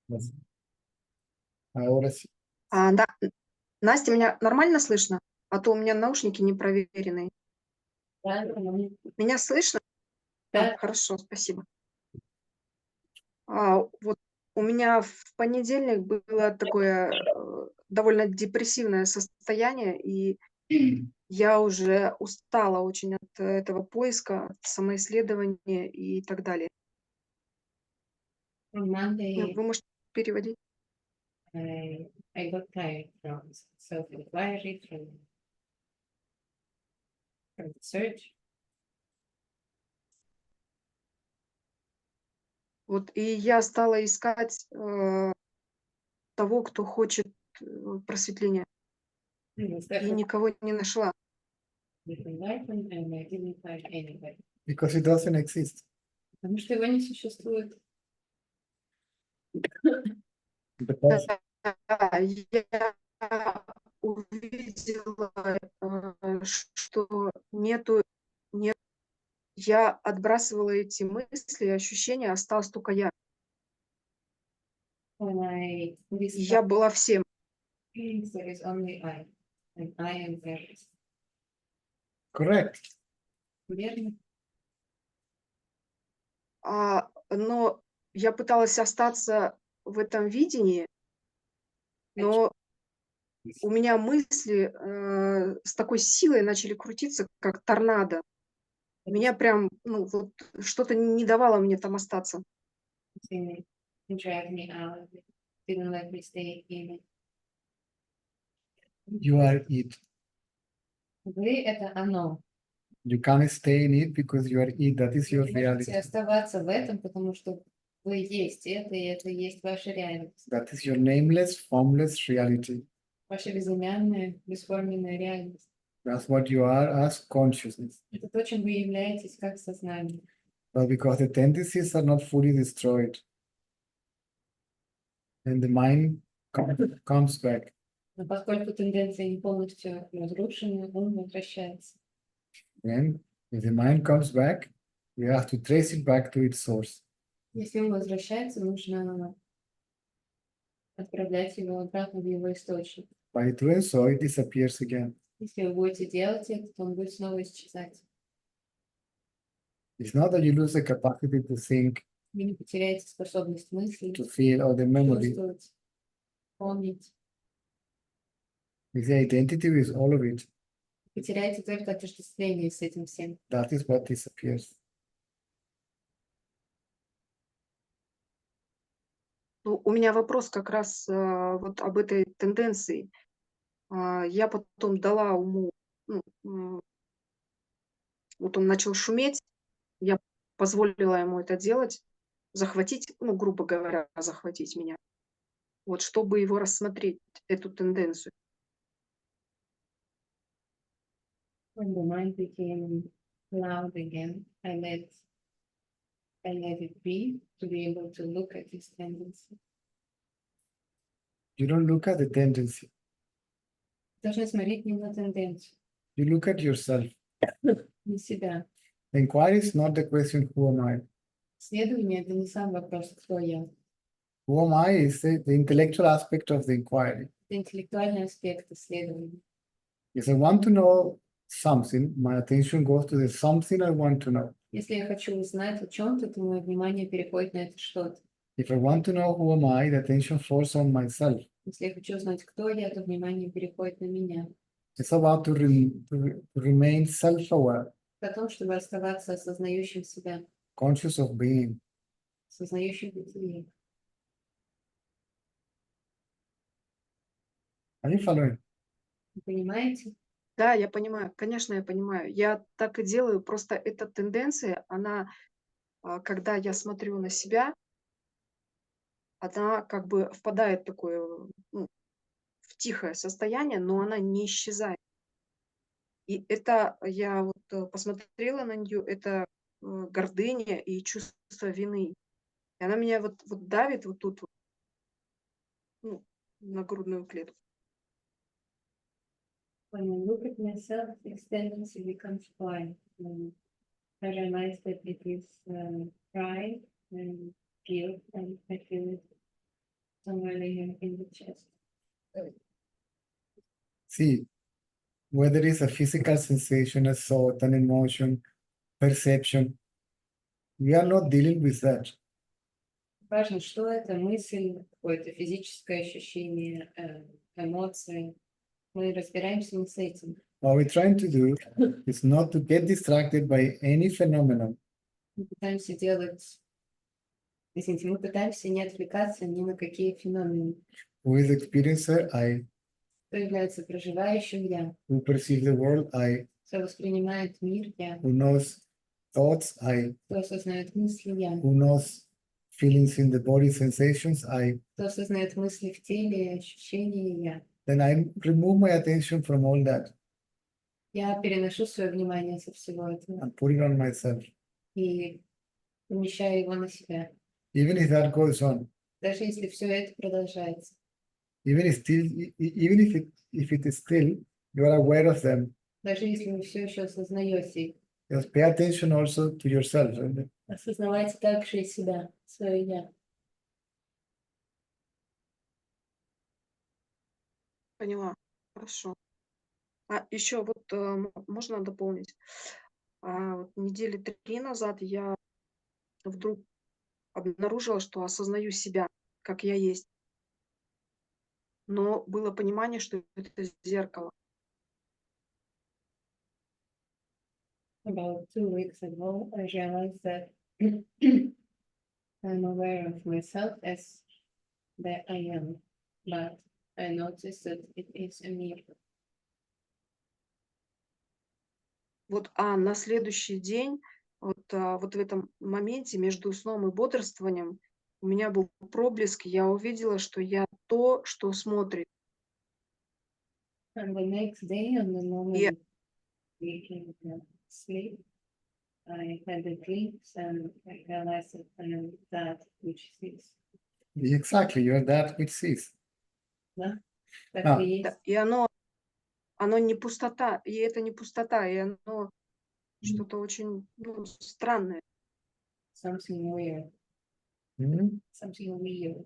Yes. Ahora sí. Да, Настя, меня нормально слышно? А то у меня наушники непроверенные. Да, Меня слышно? да. Хорошо, спасибо. Вот у меня в понедельник было такое довольно депрессивное состояние, и я уже устала очень от этого поиска, от самоисследования и так далее. On Monday, Вы можете переводить? I got tired from self-inquiry, from research. Вот, и я стала искать того, кто хочет просветления, и никого не нашла. And I didn't find anybody. Because it doesn't exist. Потому что его не существует. Because Я увидела, что нету, я отбрасывала эти мысли и ощущения, осталась только я. When I И я была всем. experience, there is only I. And I am there. correct. Верно? Но я пыталась остаться в этом видении, но у меня мысли с такой силой начали крутиться, как торнадо. Меня прям, вот что-то не давало мне там остаться. They dragged me out of it. Didn't let me stay in it. You are it. Вы — это оно. You can't stay in it because you are it. That is your Вы не можете reality. оставаться в этом, потому что вы есть это, и это есть ваша реальность. That is your nameless, formless reality. Ваша безымянная, бесформенная реальность. That's what you are as consciousness. Это то, чем вы являетесь как сознание. But because the tendencies are not fully destroyed, and the mind comes back. Но поскольку тенденция не полностью разрушена, он возвращается. And if the mind comes back, we have to trace it back to its source. Если он возвращается, нужно отправлять его обратно в его источник. By doing so, it disappears again. Если вы будете делать это, то он будет снова исчезать. It's not that you lose the capacity to think, Вы не потеряете способность мыслить, to feel, or the memory. чувствовать, помнить. It's the identity with all of it. Потеряете только отождествление с этим всем. That is what disappears. У меня вопрос как раз вот об этой тенденции. Я потом дала уму, вот он начал шуметь, я позволила ему это делать, захватить, грубо говоря, захватить меня, вот, чтобы его рассмотреть, эту тенденцию. When the mind became loud again, I let it be to be able to look at this tendency. You don't look at the tendency. Должны смотреть не на тенденцию, You look at yourself. на себя. The inquiry is not the question, who am I? Исследование — это не сам вопрос, кто я. Who am I is the intellectual aspect of the inquiry. Это интеллектуальный аспект исследования. If I want to know something, my attention goes to the something I want to know. Если я хочу узнать о чем-то, то мое внимание переходит на это что-то. If I want to know who am I, the attention falls on myself. Если я хочу узнать, кто я, то внимание переходит на меня. It's about to remain self-aware, Это о том, чтобы оставаться осознающим себя, conscious of being. осознающим бытие. Are you following? Вы понимаете? Да, я понимаю, конечно, я понимаю. Я так и делаю, просто эта тенденция, она, когда я смотрю на себя, она как бы впадает в такое, в тихое состояние, но она не исчезает. И это, я вот посмотрела на нее, это гордыня и чувство вины. И она меня вот давит вот тут, на грудную клетку. When I look at myself, this tendency becomes quiet. I realize that it is pride and guilt, and I feel it somewhere here in the chest. See, whether it's a physical sensation, a thought, an emotion, perception, we are not dealing with that. Важно, что это мысль, какое-то физическое ощущение, эмоции. Мы разбираемся не с этим. What we're trying to do is not to get distracted by any phenomenon, Мы пытаемся делать, извините, мы пытаемся не отвлекаться ни на какие феномены. who is experiencer I, Кто является проживающим я, who perceives the world I, кто воспринимает мир я, who knows thoughts I, кто осознает мысли я, who knows feelings in the body, sensations I, кто осознает мысли в теле, ощущения я. then I remove my attention from all that Я переношу свое внимание со всего этого and put it on myself. и помещаю его на себя. Even if that goes on, Даже если все это продолжается, even if it is still, you are aware of them, даже если вы все еще осознаете их, just pay attention also to yourself. осознавайте также и себя, свое я. Поняла. Хорошо. А еще вот можно дополнить. Вот недели 3 назад я вдруг обнаружила, что осознаю себя, как я есть. Но было понимание, что это зеркало. About 2 weeks ago, I realized that I'm aware of myself as that I am, but I noticed that it is a mirror. Вот, а на следующий день, вот в этом моменте между сном и бодрствованием у меня был проблеск, я увидела, что я то, что смотрит. And the next day, on the Yeah. moment waking from sleep, I had a glimpse and I realized that I am that which sees. Exactly, you are that which sees. Да? Так А. и Да, есть. и оно не пустота, и это не пустота, и оно что-то очень странное. Something weird. Hmm? Something weird.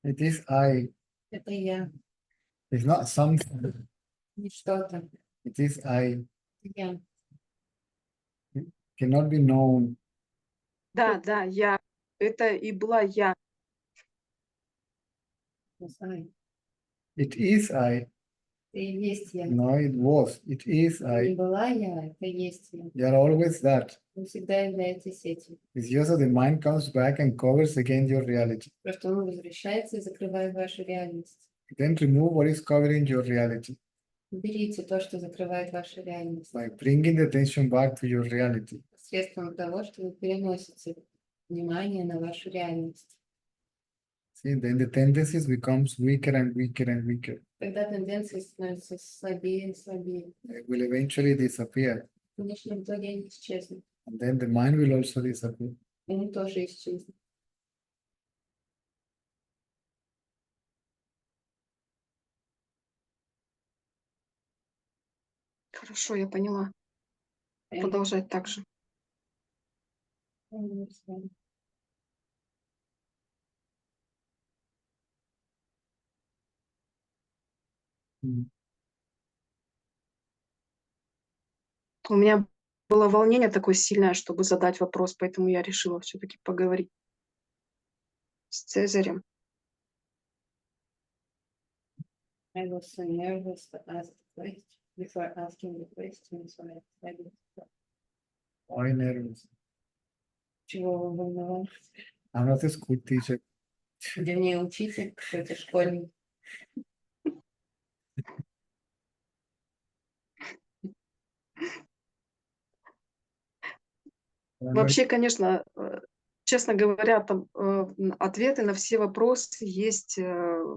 It is I. Это я, It's not something. не что-то. It is I. Я. Cannot be known. Да, я. Это и была я. Was I. It is I. Это и есть я. No, it was. It is Это не I. была я, это есть я. You are always that. Вы всегда являетесь этим. It's just that the mind comes back and covers again your reality. Просто он возвращается и закрывает вашу реальность. Then remove what is covering your reality Уберите то, что закрывает вашу реальность. by bringing the attention back to your reality. Посредством того, что вы переносите внимание на вашу реальность. See, then the tendencies becomes weaker and weaker and weaker. Тогда тенденции становятся слабее и слабее. It will eventually disappear. В конечном итоге они исчезнут. And then the mind will also disappear. Ум тоже исчезнет. Хорошо, я поняла. Продолжать так же. Mm. У меня было волнение такое сильное, чтобы задать вопрос, поэтому я решила все-таки поговорить с Цезарем. I was so nervous to ask the question before asking the question, so I decided to Why nervous? чего вы волновались. I'm not a school teacher. Где мне учитель, какой-то школьник. Вообще, конечно, честно говоря, там ответы на все вопросы есть в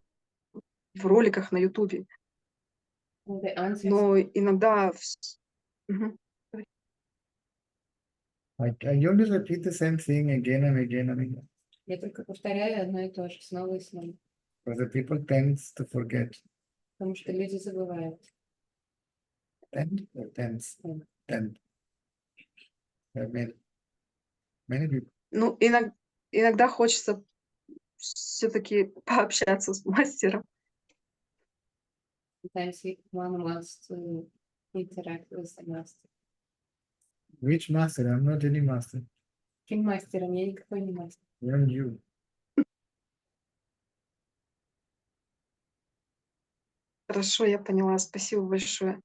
роликах на Ютубе. The answers, Но иногда... Мгм. I only repeat the same thing again and again and again. я только повторяю одно и то же снова и снова, Because the people tends to forget. потому что люди забывают. Tend or tends? Tend. Tend. There are many people. Ну, иногда хочется все-таки пообщаться с мастером. Sometimes one wants to interact with the master. Which master? I'm not any master. Каким мастером? Я никакой не мастер. I'm you. Хорошо, я поняла. Спасибо большое.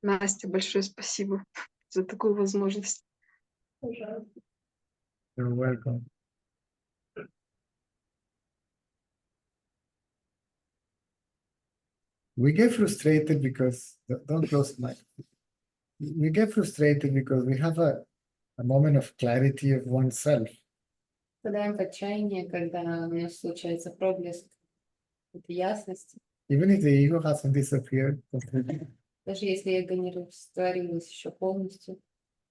Настя, большое спасибо за такую возможность. Пожалуйста. You're welcome. We get frustrated because don't close the mic. We get frustrated because we have a moment of clarity of oneself. Впадаем в отчаяние, когда у нас случается проблеск этой ясности. Even if the ego hasn't disappeared completely. Даже если эго не растворилось еще полностью,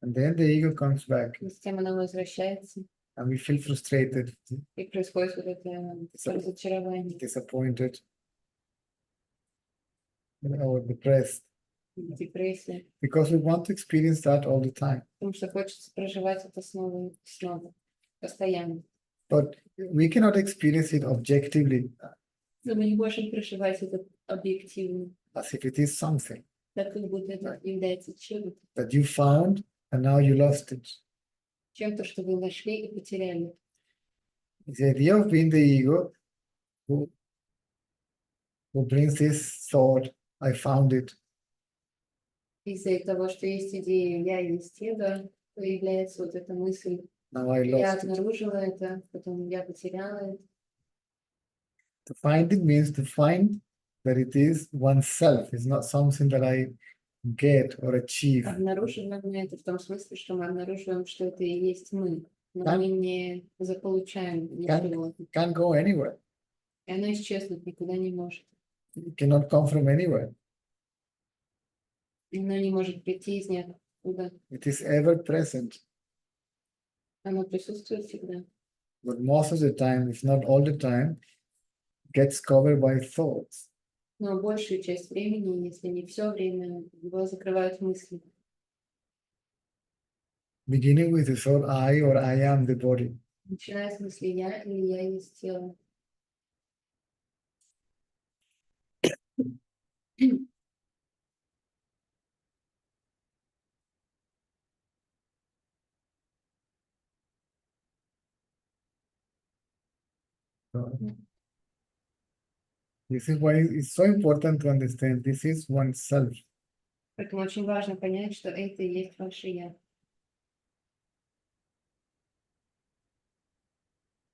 And then the ego comes back но затем оно возвращается, and we feel frustrated, и происходит вот это разочарование, disappointed, or depressed. депрессия, Because we want to experience that all the time. потому что хочется проживать это снова и снова, постоянно. But we cannot experience it objectively Но мы не можем проживать это объективно, as if it is something так как будто это является чем-то, that you found and now you lost it. чем-то, что вы нашли и потеряли. It's the idea of being the ego who brings this thought, I found it. Из-за того, что есть идея «я есть эго», появляется вот эта мысль Now I «я lost it. обнаружила это, потом я потеряла это». To find it means to find that it is oneself. It's not something that I get or achieve. Обнаруживаем мы это в том смысле, что мы обнаруживаем, что это и есть мы, но Да. мы не заполучаем ничего. Can't go anywhere. И оно исчезнуть никуда не может. It cannot come from anywhere. Оно не может прийти из ниоткуда. It is ever present. Оно присутствует всегда. But most of the time, if not all the time, gets covered by thoughts. Но большую часть времени, если не все время, его закрывают мысли. Beginning with the thought I or I am the body. Начиная с мысли «я» или «я есть тело». So, this is why it's so important to understand this is oneself. Поэтому очень важно понять, что это и есть ваше «я».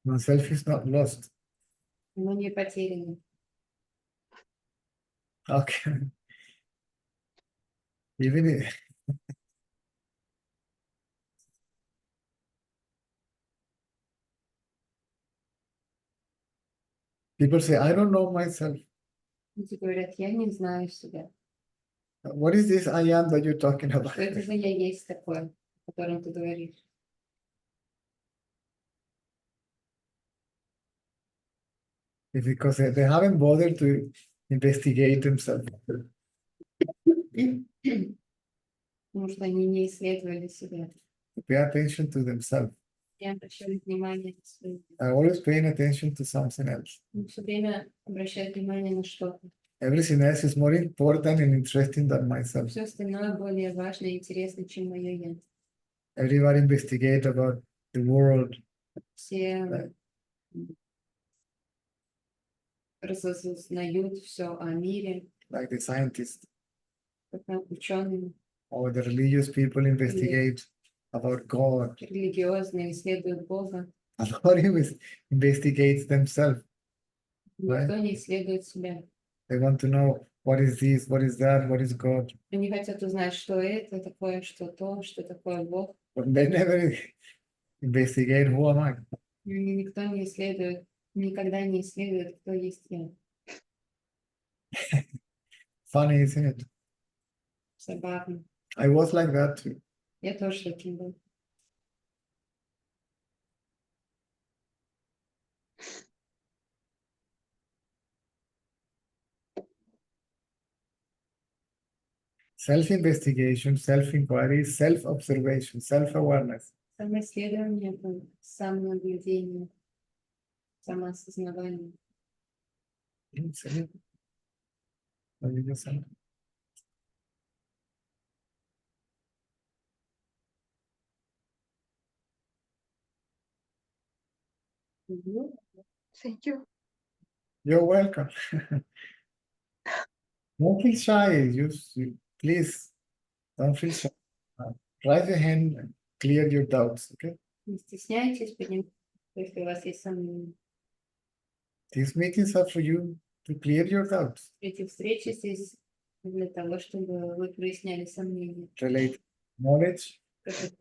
Oneself is not lost. Оно не потеряно. Okay. Even if, people say, I don't know myself. Люди говорят, я не знаю себя. What is this I am that you're talking about? Что это за я есть такое, о котором ты говоришь? It's because they haven't bothered to investigate themselves. Потому что они не исследовали себя. To pay attention to themselves. Не обращали внимания на себя. Always paying attention to something else. Все время обращают внимание на что-то. Everything else is more important and interesting than myself. Все остальное более важно и интересно, чем мое я. Everybody investigate about the world. Все разузнают все о мире, Like the scientists как ученые, or the religious people investigate about God. религиозные исследуют Бога. Nobody investigates themselves. Никто не исследует себя. They want to know what is this, what is that, what is God. Они хотят узнать, что это такое, что то, что такое Бог. But they never investigate who am I. И никто не исследует, никогда не исследует, кто есть я. Funny, isn't it? Забавно. I was like that too. Я тоже таким был. Self-investigation, self-inquiry, self-observation, self-awareness. Самоисследование, это самонаблюдение. самоосознавание. Sí. Maravilloso. Thank you. You're welcome. Don't feel shy. Please don't feel shy. Raise your hand and clear your doubts. Okay. Не стесняйтесь, если у вас есть сомнения. These meetings are for you to clear your doubts. Эти встречи здесь для того, чтобы вы проясняли сомнения. Relate knowledge Как это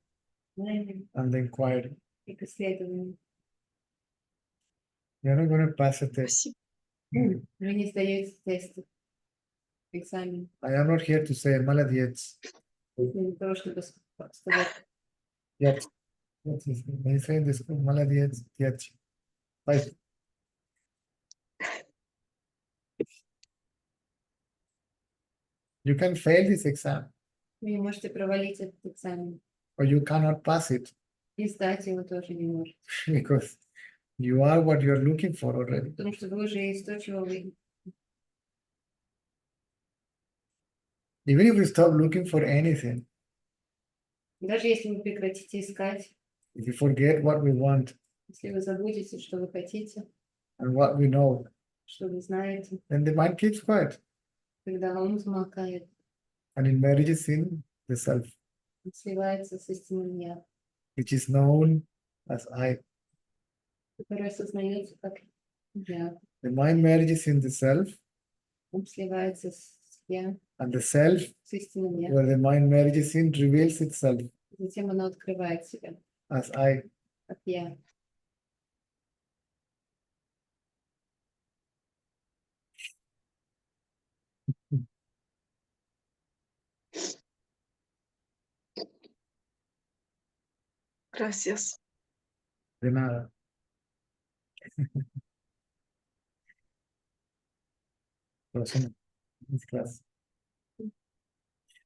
знание and the inquiry. и к исследованию. You're not going to pass a test. Спасибо. Вы не сдаете тесты, экзамен. I am not here to say молодец. Для того, чтобы сказать, Yes. They say in this молодец. Yes. Right. You can fail this exam вы не можете провалить этот экзамен. or you cannot pass it И сдать его тоже не можете. because you are what you're looking for already. Потому что вы уже есть то, чего вы. Even if you stop looking for anything, Даже если вы прекратите искать, if you forget what we want если вы забудете, что вы хотите, and what we know, что вы знаете, then the mind keeps quiet когда он замолкает, and it merges in the self, он сливается с истинным «я», which is known as I. который осознается как «я». The mind merges in the self, Он сливается с «я», and the self, с истинным «я». where the mind merges in, reveals itself Затем оно открывает себя as I. как «я». Gracias. De nada. Roshan is class.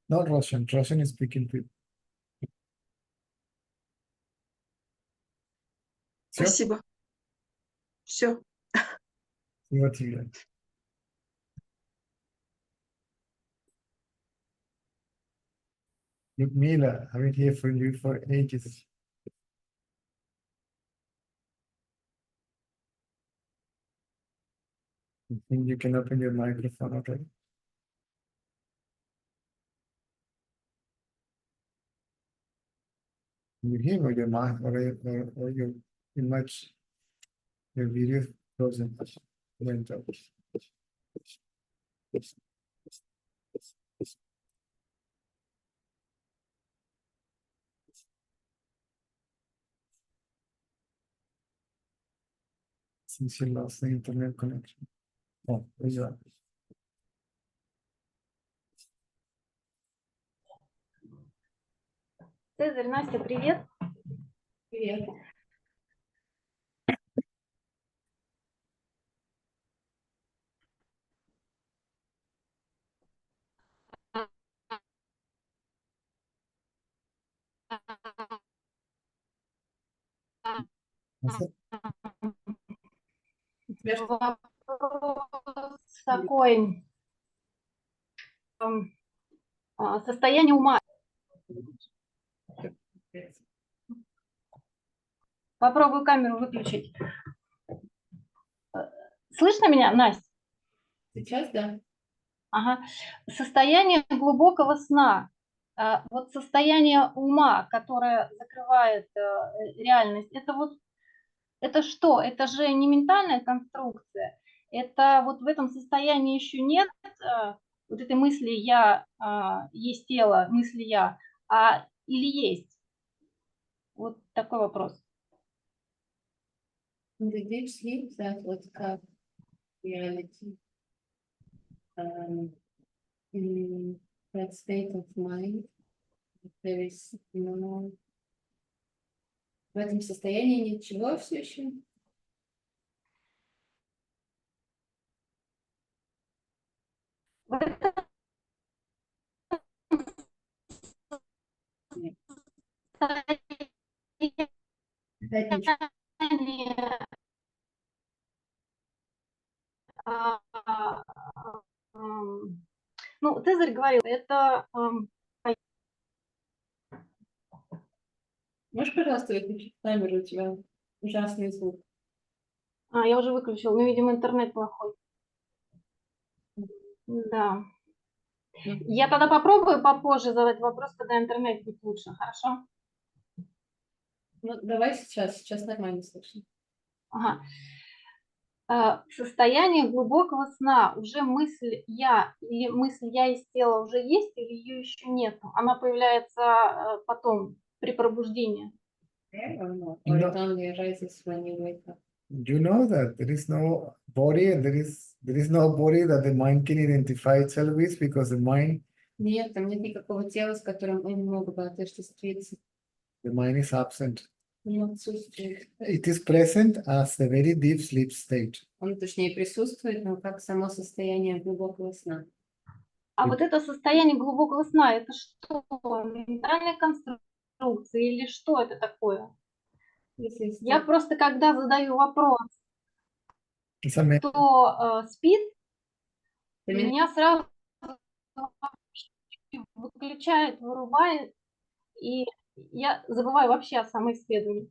Not Roshan. Roshan is speaking to you. Sure. Спасибо. Все. See what you like. Ludmila, I've been here for you for ages. I think you can open your microphone already. You hear or your mic or your image, your video frozen. Went out. Since you lost the internet connection. Oh, there you are. Цезарь, Настя, привет. Привет. That's it. Вопрос такой. Состояние ума. Попробую камеру выключить. Слышно меня, Настя? Сейчас, да. Ага. Состояние глубокого сна. Вот состояние ума, которое закрывает реальность, это что? Это же не ментальная конструкция. Это вот в этом состоянии еще нет вот этой мысли «я», есть тело, мысли «я», или есть? Вот такой вопрос. In the deep sleep, that was как reality. In that state of mind, there is no... В этом состоянии нет чего все еще. В этом Опять ничего. состоянии Цезарь говорил, это Можешь, пожалуйста, выключить камеру, у тебя ужасный звук. я уже выключил, но, видимо, интернет плохой. Да. Я тогда попробую попозже задать вопрос, когда интернет будет лучше, хорошо? Ну, давай сейчас нормально слышно. Ага. Состояние глубокого сна, уже мысль я или мысль я из тела уже есть или ее еще нет? Она появляется потом, при пробуждении. Or not? No. Or it only arises when you wake up? You know that there is no body and there is no body that the mind can identify itself with because the mind Нет, там нет никакого тела, с которым он мог бы отождествиться. is absent. Он отсутствует. It is present as the very deep sleep state. Он, точнее, присутствует, но как само состояние глубокого сна. А вот это состояние глубокого сна, это что? Ментальная конструкция или что это такое? Если Я просто когда задаю вопрос, It's a кто спит, для меня меня сразу выключает, вырубает, и я забываю вообще о самоисследовании.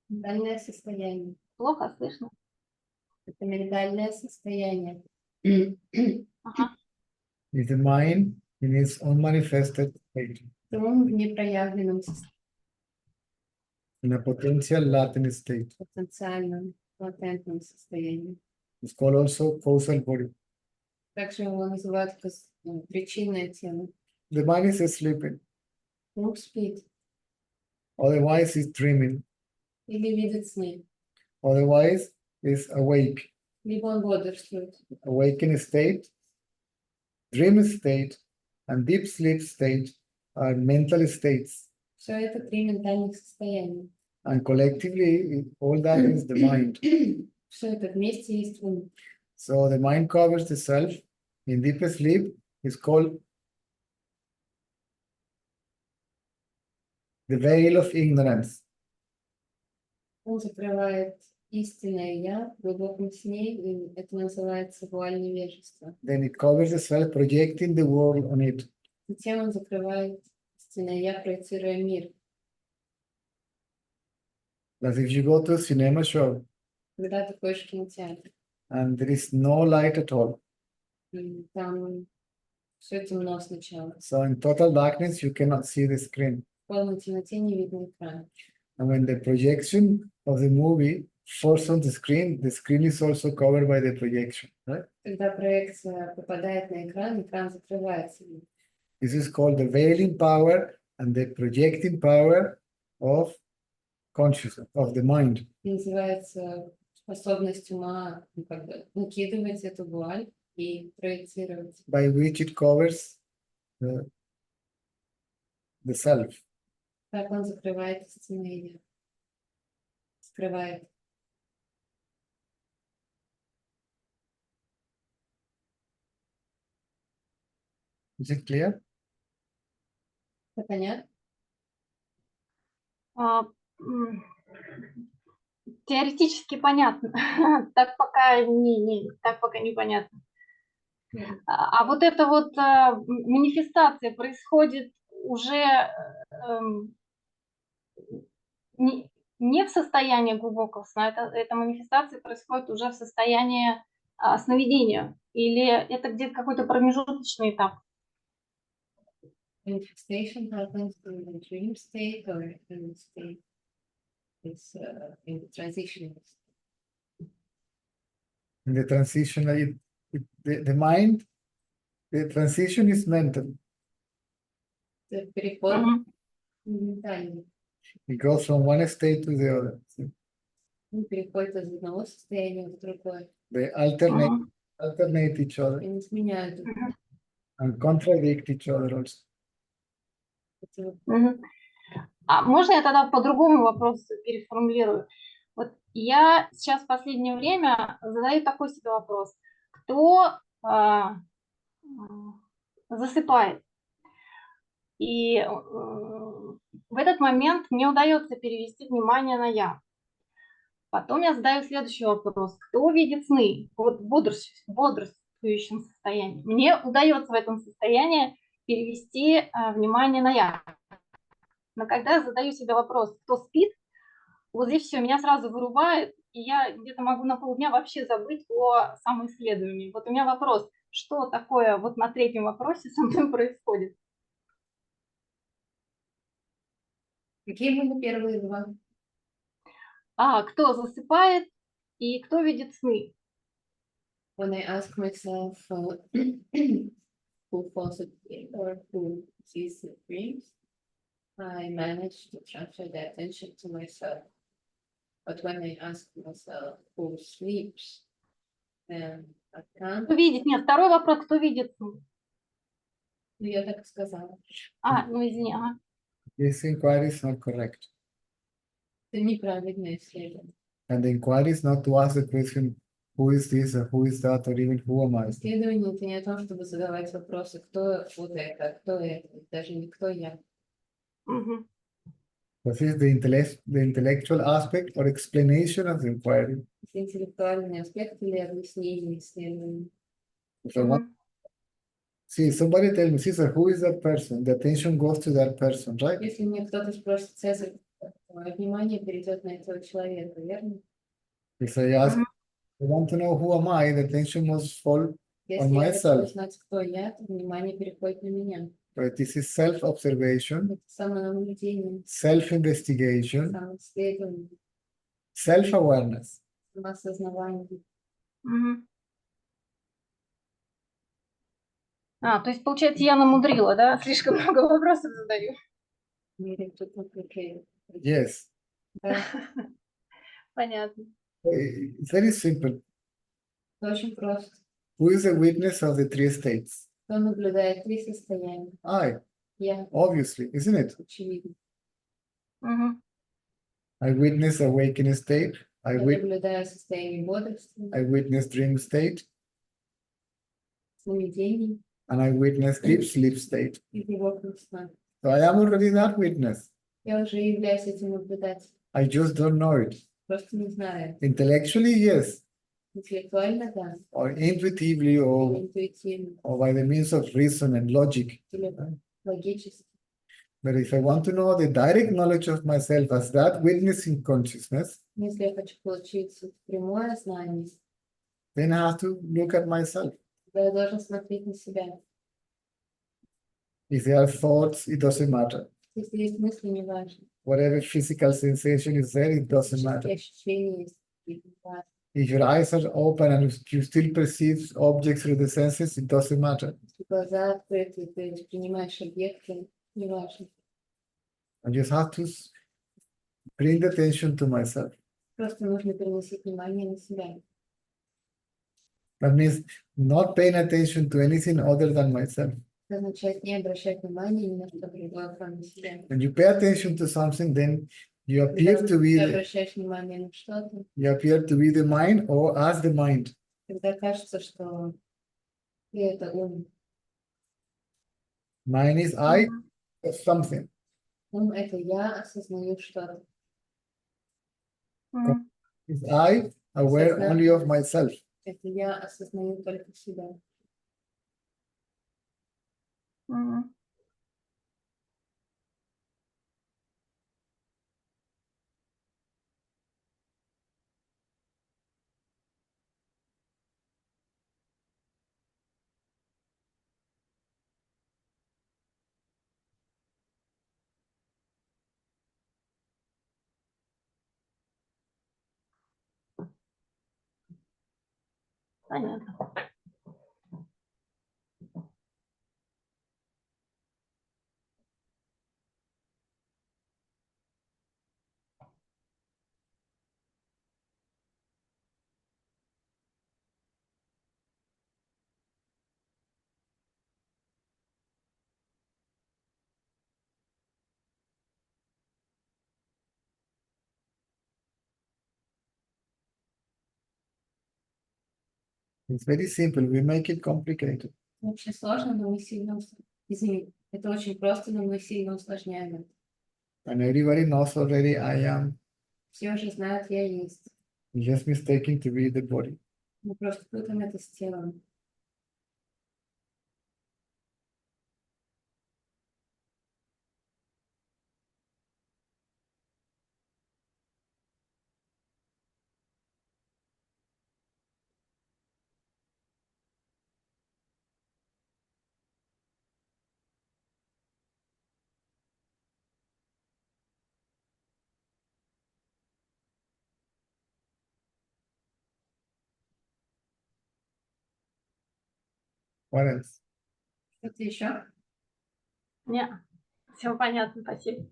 ментальное состояние. Плохо слышно? Это ментальное состояние. Ага. is the mind in its unmanifested state, Ум в непроявленном состоянии, in a potential latent state. потенциальном, латентном состоянии. It's called also causal body. Также его называют причинное тело. The mind is sleeping, Ум спит otherwise is dreaming, или видит сны, otherwise is awake. либо он бодрствует. Awakened state, dream state, and deep sleep state are mental states. Все это три ментальных состояния. And collectively, all that is the mind. Все это вместе есть ум. So the mind covers the self. In deep sleep is called the veil of ignorance. Он закрывает истинное я в глубоком сне, и это называется вуаль невежества. Then it covers the self, projecting the world on it. Затем он закрывает истинное я, проецируя мир. As if you go to a cinema show Когда ты ходишь в кинотеатр, and there is no light at all. и там все темно сначала. So in total darkness, you cannot see the screen. В полной темноте не видно экрана. And when the projection of the movie falls on the screen is also covered by the projection. Right? Когда проекция попадает на экран, экран закрывается. This is called the veiling power and the projecting power of consciousness, of the mind. Называется способность ума как бы накидывать эту вуаль и проецировать. By which it covers the self. Так он закрывает истинное я. Скрывает. Is it clear? Это понятно? Теоретически понятно, так пока непонятно. А вот эта вот манифестация происходит уже не в состоянии глубокого сна, эта манифестация происходит уже в состоянии сновидения, или это где-то какой-то промежуточный этап? Manifestation happens in the dream state or in the state is in the transition. In the transition, the mind, the transition is mental. Это переход ментальный. It goes from one state to the other. Он переходит из одного состояния в другое. They alternate each other Они сменяют друг друга. and contradict each other also. А можно я тогда по-другому вопрос переформулирую? Вот я сейчас в последнее время задаю такой себе вопрос. Кто засыпает? И в этот момент мне удается перевести внимание на я. Потом я задаю следующий вопрос. Кто видит сны? Вот бодрствующий. отсутствующем состоянии. Мне удается в этом состоянии перевести внимание на я. Но когда я задаю себе вопрос, кто спит, вот здесь все, меня сразу вырубает, и я где-то могу на полдня вообще забыть о самоисследовании. Вот у меня вопрос, что такое вот на третьем вопросе со мной происходит? Какие были первые два? Кто засыпает и кто видит сны? When I ask myself who falls asleep or who sees the dreams, I manage to transfer the attention to myself. But when I ask myself who sleeps, then I can't. Кто видит? Нет, второй вопрос, кто видит сны? Ну, я так сказала. Ну извини, ага. This inquiry is not correct. Это неправильное исследование. And the inquiry is not to ask the question, who is this, or who is that, or even who am I? Исследование это не о том, чтобы задавать вопросы, кто вот это, кто это, даже не кто я. Мгм. This is the intellectual aspect or explanation of the inquiry. Это интеллектуальный аспект или объяснение исследования. If I want, see, somebody tell me, Caesar, who is that person? The attention goes to that person, right? Если мне кто-то спросит, Цезарь, мое внимание перейдет на этого человека, верно? If I ask, I want to know who am I, the attention must fall. Если On я myself. хочу узнать, кто я, то внимание переходит на меня. Right? This is self-observation, Это самонаблюдение, self-investigation, самоисследование, self-awareness. самоосознавание. Мгм. То есть, получается, я намудрила, да? Слишком много вопросов задаю. Мире тут complicated. Yes. Да, Понятно. It's very simple. это очень просто. Who is the witness of the three states? Кто наблюдает три состояния? I, Я, obviously, isn't it? очевидно. Мгм. I witness awakened state. Я наблюдаю состояние бодрости, I witness dream state, сновидений and I witness deep sleep state. и глубокого сна. So I am already that witness. Я уже являюсь этим наблюдателем. I just don't know it. Просто не знаю. Intellectually, yes, Интеллектуально, да. or intuitively, Или or интуитивно, by the means of reason and logic. или логически. But if I want to know the direct knowledge of myself as that witnessing consciousness, Если я хочу получить прямое знание, then I have to look at myself. то я должен смотреть на себя. If there are thoughts, it doesn't matter. Если есть мысли, не важно. Whatever physical sensation is there, it doesn't matter. Какие ощущения есть, не важно. If your eyes are open and you still perceive objects through the senses, it doesn't matter. Если глаза открыты, ты воспринимаешь объекты, не важно. I just have to bring the attention to myself. Просто нужно переносить внимание на себя. That means not paying attention to anything other than myself. Это означает не обращать внимания ни на что другое, кроме себя. When you pay attention to something, then you Когда appear to be ты the, обращаешь внимание на что-то, mind or as the mind. тогда кажется, что ты это ум. Mind is I of something. Ум — это я осознаю что-то. Мгм. Is I aware only of myself. Это я осознаю только себя. Мгм. Понятно. It's very simple. We make it complicated. Это очень сложно, но мы сильно Извини, это очень просто, но мы сильно усложняем это. And everybody knows already I am. Все уже знают, я есть. Just mistaken to be the body. Мы просто путаем это с телом. What else? Что-то еще? Не, все понятно, спасибо.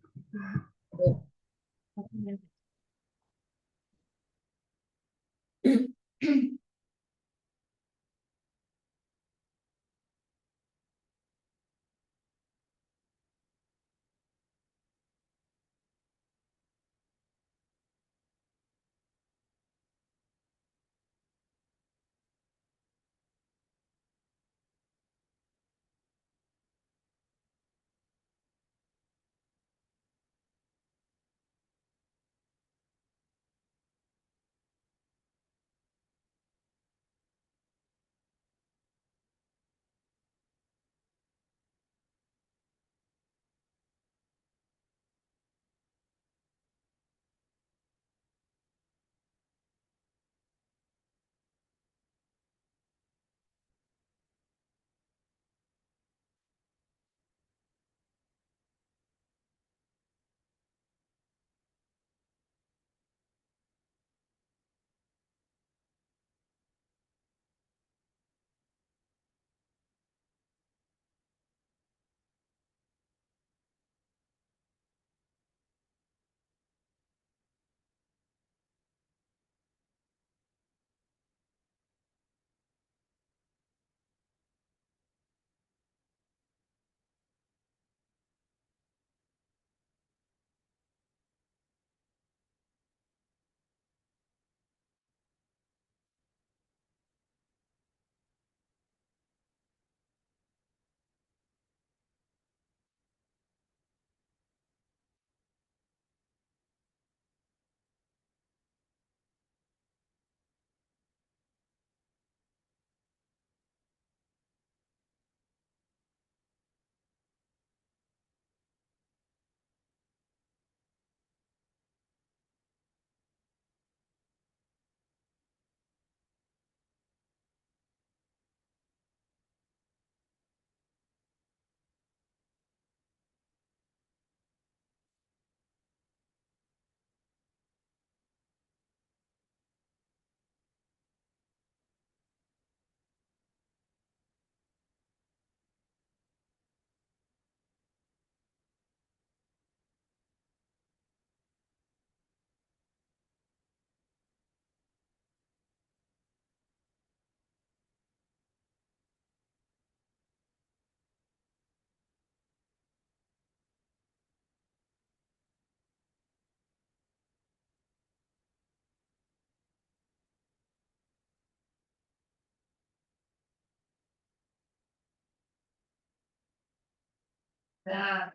Да.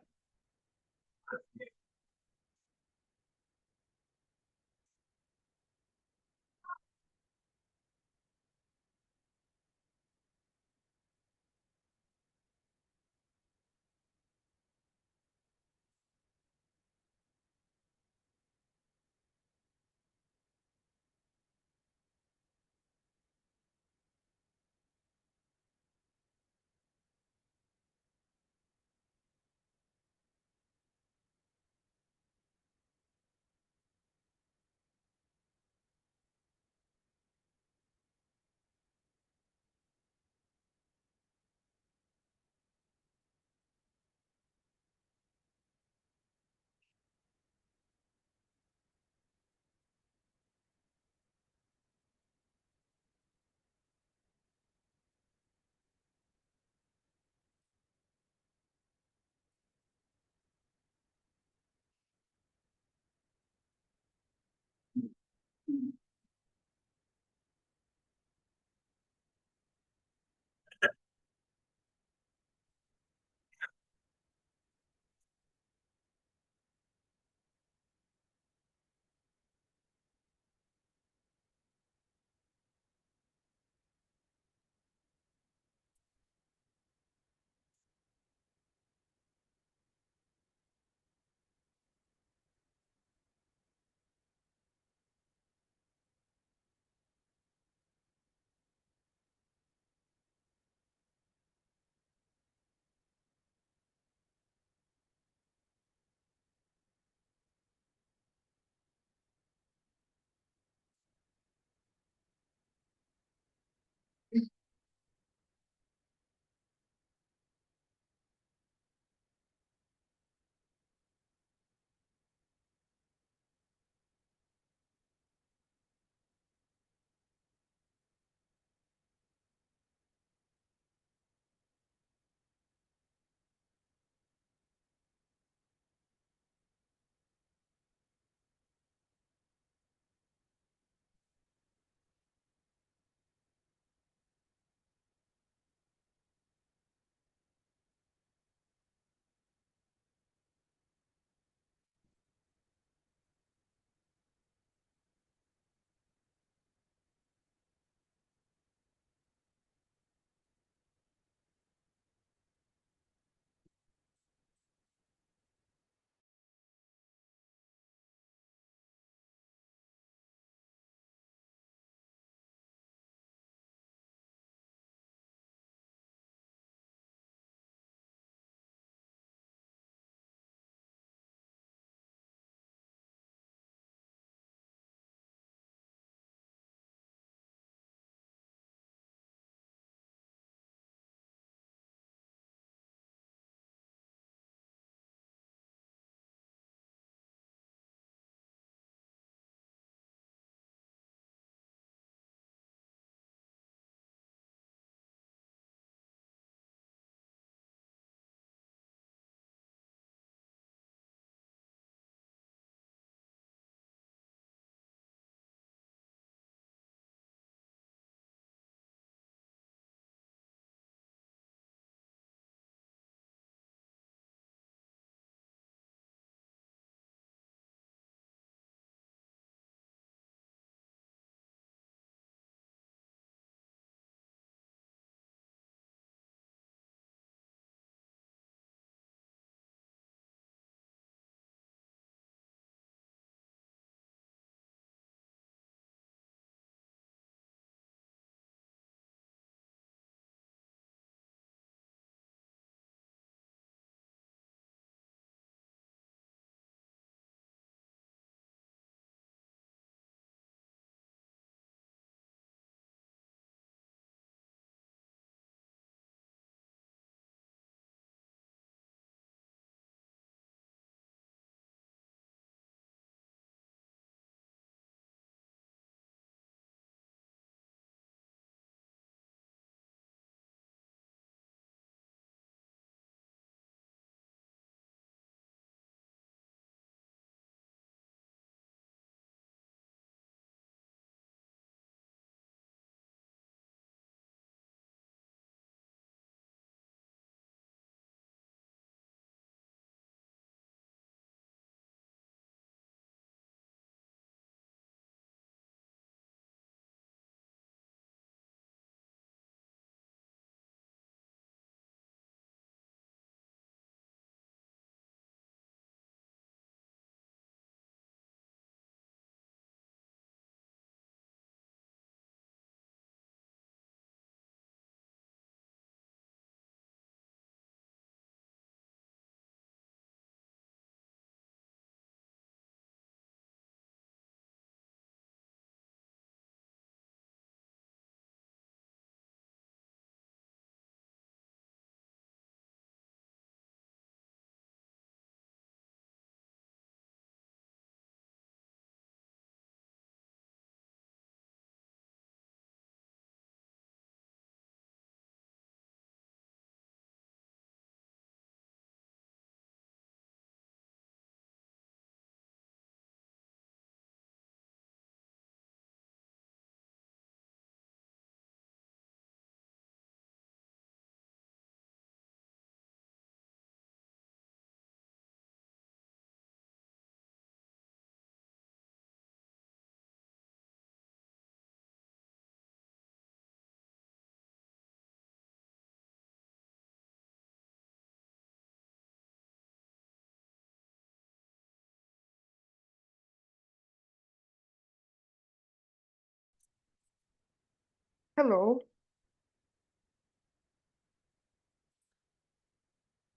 Hello.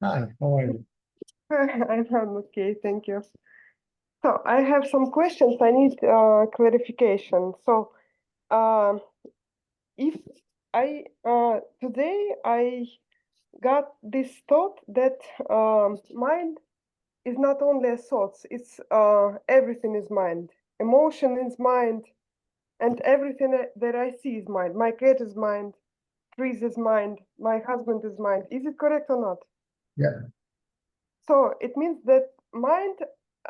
Hi, how are you? I'm okay, thank you. So I have some questions. I need clarification. So if I today I got this thought that mind is not only thoughts, it's everything is mind. Emotion is mind, and everything that I see is mind. My cat is mind, trees is mind, my husband is mind. Is it correct or not? Yeah. So it means that mind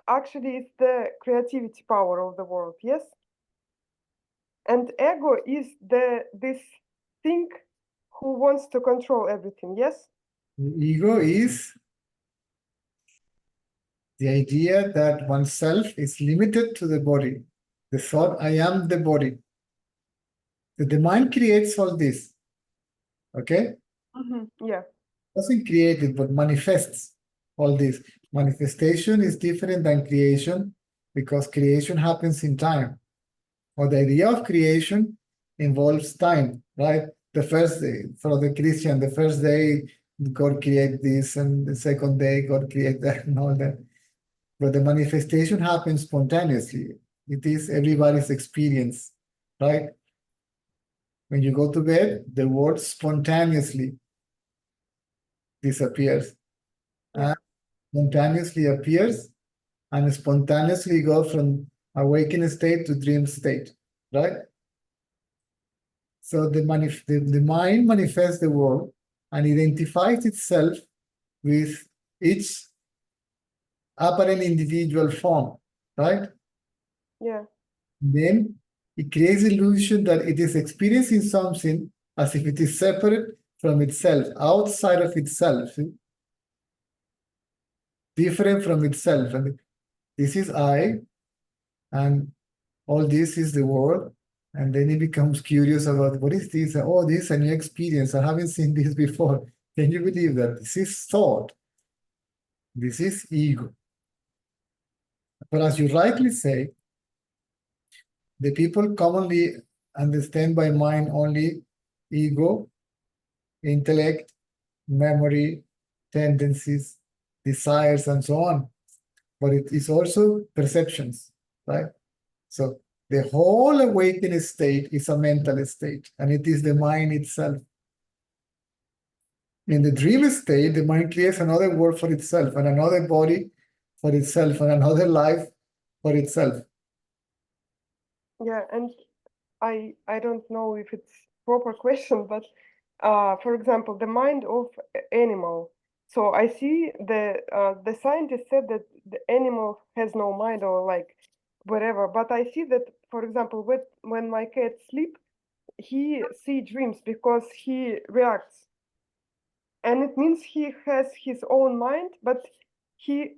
actually is the creativity power of the world, yes? And ego is this thing who wants to control everything, yes? The ego is the idea that oneself is limited to the body. The thought, I am the body. The mind creates all this. Okay? Yeah. Doesn't create it, but manifests all this. Manifestation is different than creation because creation happens in time. Or the idea of creation involves time, right? The first day, for the Christian, the first day, God create this, and the second day, God create that, and all that. But the manifestation happens spontaneously. It is everybody's experience, right? When you go to bed, the word spontaneously disappears. Yeah. And spontaneously appears and spontaneously goes from awakened state to dream state, right? So the mind manifests the world and identifies itself with each apparent individual form, right? Yeah. Then it creates illusion that it is experiencing something as if it is separate from itself, outside of itself, different from itself. And this is I, and all this is the world. And then he becomes curious about what is this? Oh, this is a new experience. I haven't seen this before. Can you believe that? This is thought. This is ego. But as you rightly say, the people commonly understand by mind only ego, intellect, memory, tendencies, desires, and so on. But it is also perceptions, right? So the whole awakened state is a mental state, and it is the mind itself. In the dream state, the mind creates another world for itself, and another body for itself, and another life for itself. Yeah. And I don't know if it's proper question, but for example, the mind of animal. So I see the scientist said that the animal has no mind or like whatever, but I see that, for example, when my cat sleep, he see dreams because he reacts, and it means he has his own mind, but he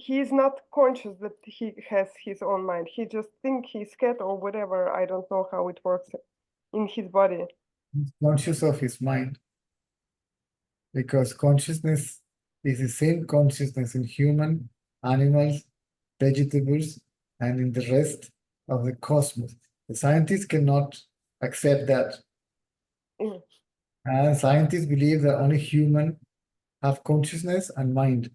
is not conscious that he has his own mind. He just think he's cat or whatever. I don't know how it works in his body. He's conscious of his mind, because consciousness is the same consciousness in human, animals, vegetables, and in the rest of the cosmos. The scientists cannot accept that. Yeah. And scientists believe that only humans have consciousness and mind.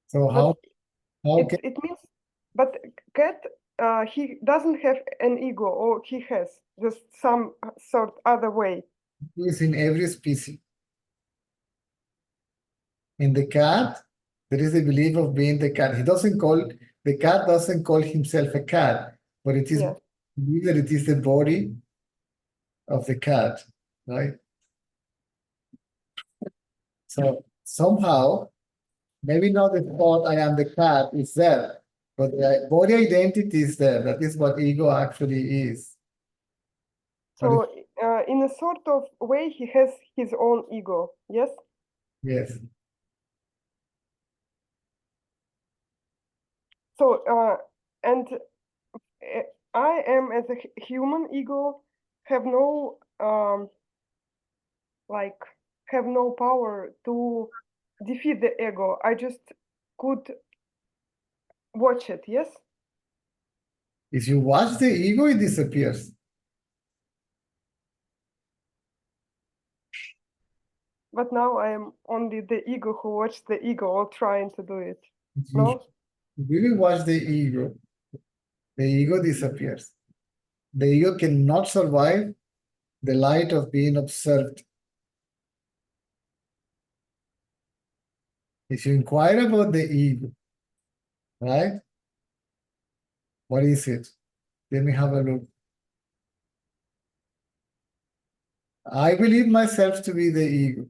So But how can it means, but cat, he doesn't have an ego, or he has just some sort other way. it is in every species? In the cat, there is a belief of being the cat. The cat doesn't call himself a cat, but it is Yeah. believed that it is the body of the cat, right? So somehow, maybe not the thought I am the cat is there, but the body identity is there. That is what ego actually is. But So in a sort of way, he has his own ego. Yes. yes, So and I am, as a human ego, have no like have no power to defeat the ego. I just could watch it. Yes. If you watch the ego, it disappears. But now I am only the ego who watched the ego or trying to do it. If No? you really watch the ego disappears. The ego cannot survive the light of being observed. If you inquire about the ego, right? What is it? Let me have a look. I believe myself to be the ego,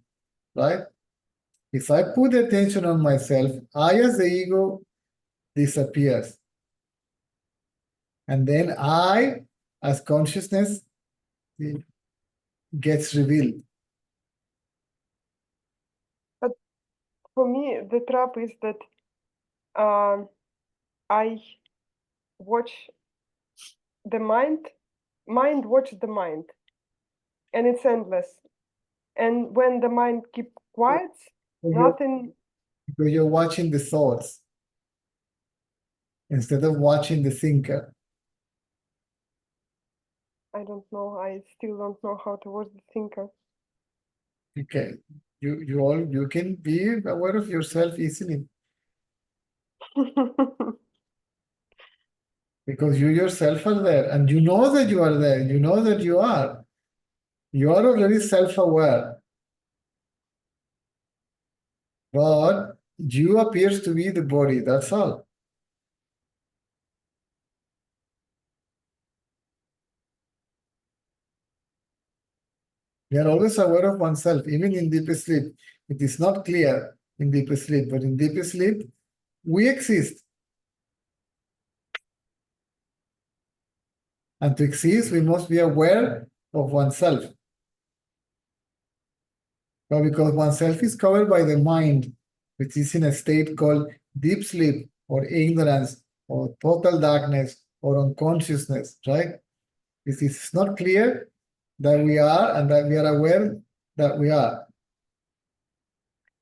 right? If I put attention on myself, I as the ego disappears. And then I as consciousness gets revealed. But for me, the trap is that I watch the mind watches the mind, and it's endless. And when the mind keeps quiet, nothing. Because you're watching the thoughts instead of watching the thinker. I don't know. I still don't know how to watch the thinker. Okay, you can be aware of yourself easily because you yourself are there, and you know that you are there. You know that you are. You are already self-aware, but you appears to be the body. That's all. We are always aware of oneself, even in deep sleep. It is not clear in deep sleep, but in deep sleep, we exist. And to exist, we must be aware of oneself. Well, because oneself is covered by the mind, which is in a state called deep sleep or ignorance or total darkness or unconsciousness, right? It is not clear that we are and that we are aware that we are.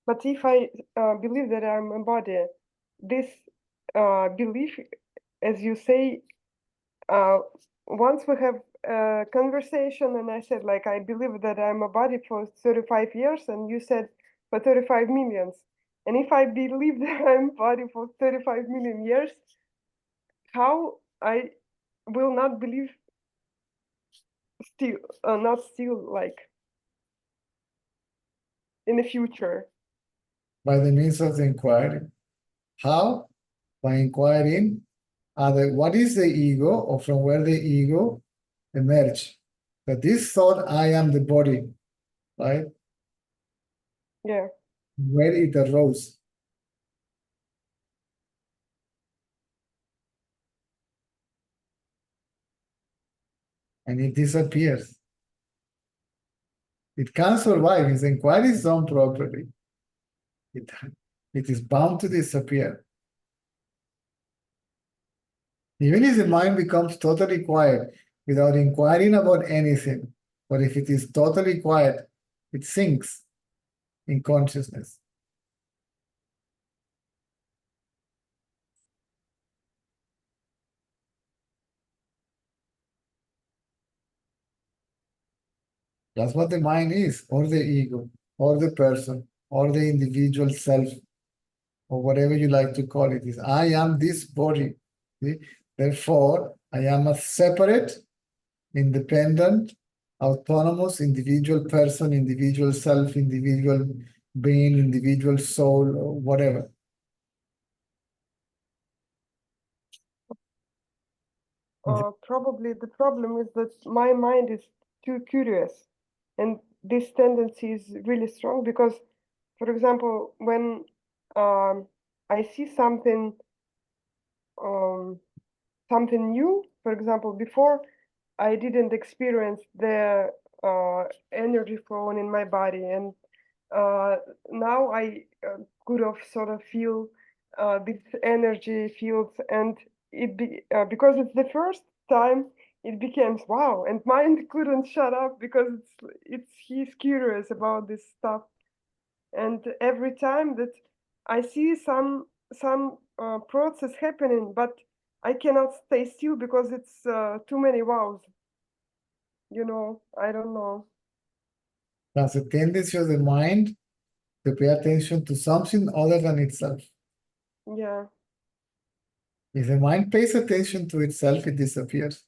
But if I believe that I'm a body, this belief, as you say, once we have a conversation and I said, like, I believe that I'm a body for 35 years, and you said for 35 millions. And if I believe that I'm a body for 35 million years, how I will not believe still, not still, like, in the future? By the means of the inquiry. How? By inquiring what is the ego, or from where the ego emerged. That this thought, I am the body, right? Yeah. Where it arose. And it disappears. It can't survive. If the inquiry is done properly, it is bound to disappear. Even if the mind becomes totally quiet without inquiring about anything, but if it is totally quiet, it sinks in consciousness. That's what the mind is, or the ego, or the person, or the individual self, or whatever you like to call it. Is I am this body. See? Therefore, I am a separate, independent, autonomous, individual person, individual self, individual being, individual soul, or whatever. Probably the problem is that my mind is too curious, and this tendency is really strong because, for example, when I see something something new, for example, before I didn't experience the energy flowing in my body, and now I could have sort of feel this energy fields, and because it's the first time, it became wow, and mind couldn't shut up because he's curious about this stuff, and every time that I see some process happening, but I cannot stay still because it's too many wows. I don't know. That's a tendency of the mind to pay attention to something other than itself. Yeah. If the mind pays attention to itself, it disappears.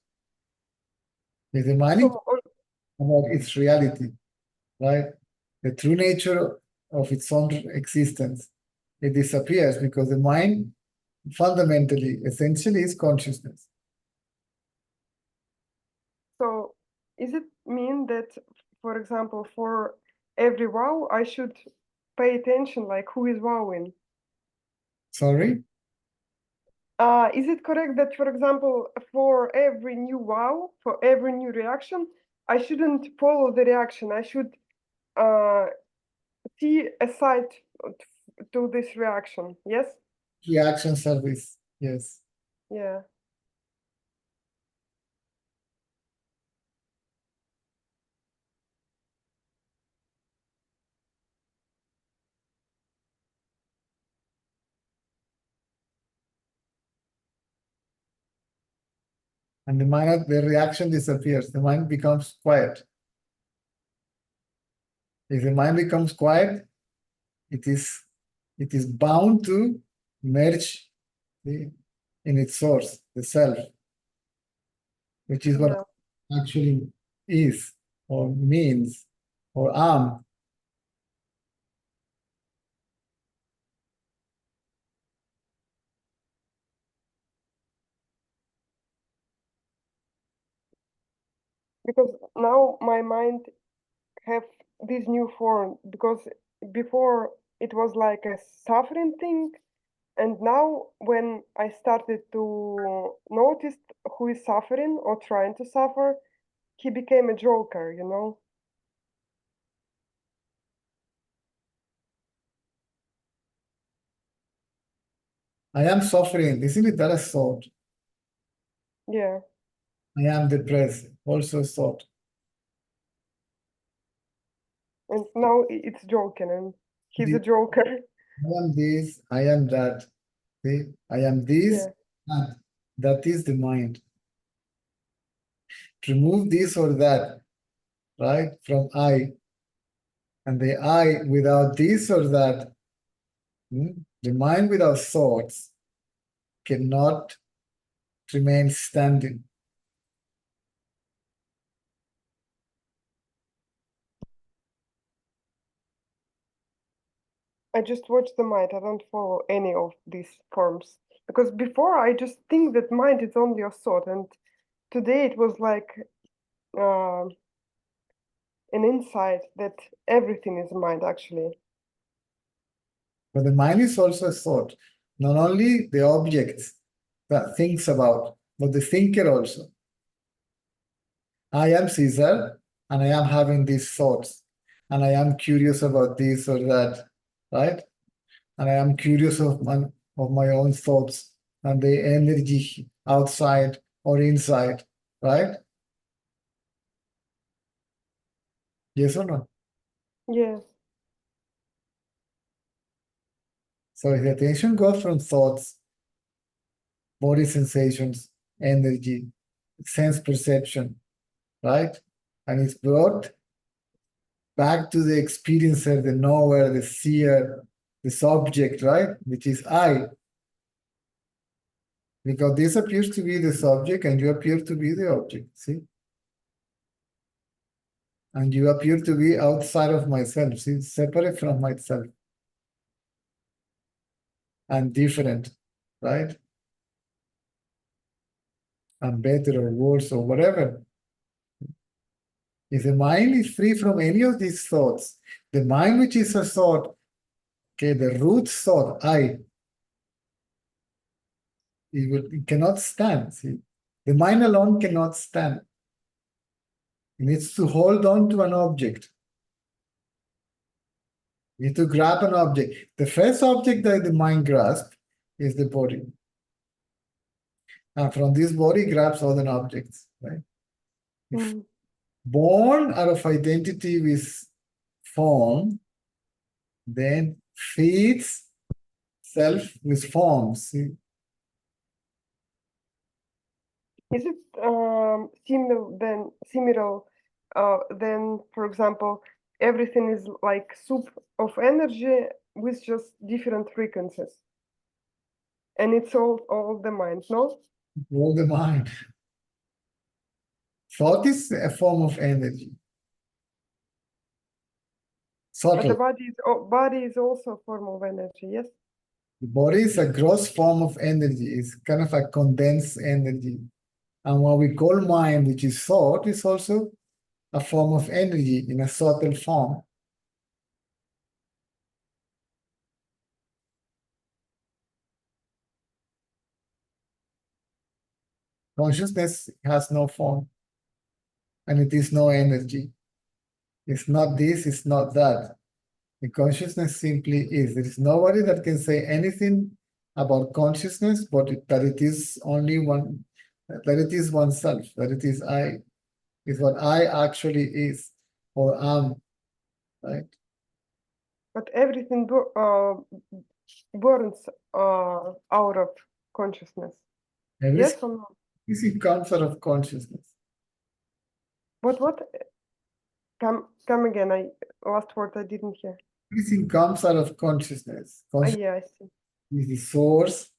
If the mind is So, about its reality, right? The true nature of its own existence, it disappears because the mind fundamentally, essentially, is consciousness. so is it mean that, for example, for every wow, I should pay attention, like who is wowing? Sorry? Is it correct that, for example, for every new wow, for every new reaction, I shouldn't follow the reaction. I should see a side to this reaction. Yes? Reaction service, yes. Yeah. And the reaction disappears. The mind becomes quiet. If the mind becomes quiet, it is bound to merge in its source, the self, which is what actually is or means or am. Because now my mind have this new form, because before it was like a suffering thing, and now when I started to notice who is suffering or trying to suffer, he became a joker, I am suffering. Isn't it that a thought? Yeah. I am depressed. Also a thought. And now it's joking, and he's a joker. I am this, I am that. See? I am this, and that is the mind. To remove this or that, right, from I, and the I without this or that, the mind without thoughts cannot remain standing. I just watch the mind. I don't follow any of these forms. Because before I just think that mind is only a thought, and today it was like an insight that everything is mind, actually. But the mind is also a thought, not only the objects that thinks about, but the thinker also. I am Caesar, and I am having these thoughts, and I am curious about this or that, right? And I am curious of my own thoughts and the energy outside or inside, right? Yes or no? Yes. So if the attention goes from thoughts, body sensations, energy, sense perception, right? And it's brought back to the experiencer, the knower, the seer, the subject, right? Which is I. Because this appears to be the subject and you appear to be the object, see? And you appear to be outside of myself, see? Separate from myself. And different, right? And better or worse or whatever. If the mind is free from any of these thoughts, the mind which is a thought, okay, the root thought, I, it cannot stand, see? The mind alone cannot stand. It needs to hold on to an object. You need to grab an object. The first object that the mind grasps is the body. And from this body grabs other objects, right? If born out of identity with form, then feeds self with forms. See? Is it similar then, for example, everything is like soup of energy with just different frequencies, and it's all the mind, no? All the mind. Thought is a form of energy. But the Subtle. body is also a form of energy, yes? The body is a gross form of energy. It's kind of a condensed energy. And what we call mind, which is thought, is also a form of energy in a subtle form. Consciousness has no form, and it is no energy. It's not this, it's not that. The consciousness simply is. There is nobody that can say anything about consciousness, but that it is only one, that it is oneself, that it is I, is what I actually is or am, right? But everything burns out of consciousness. Yes or no? Everything comes out of consciousness. What? Come again. Last word I didn't hear. Everything comes out of consciousness. Consciousness Yeah, I see. is the source,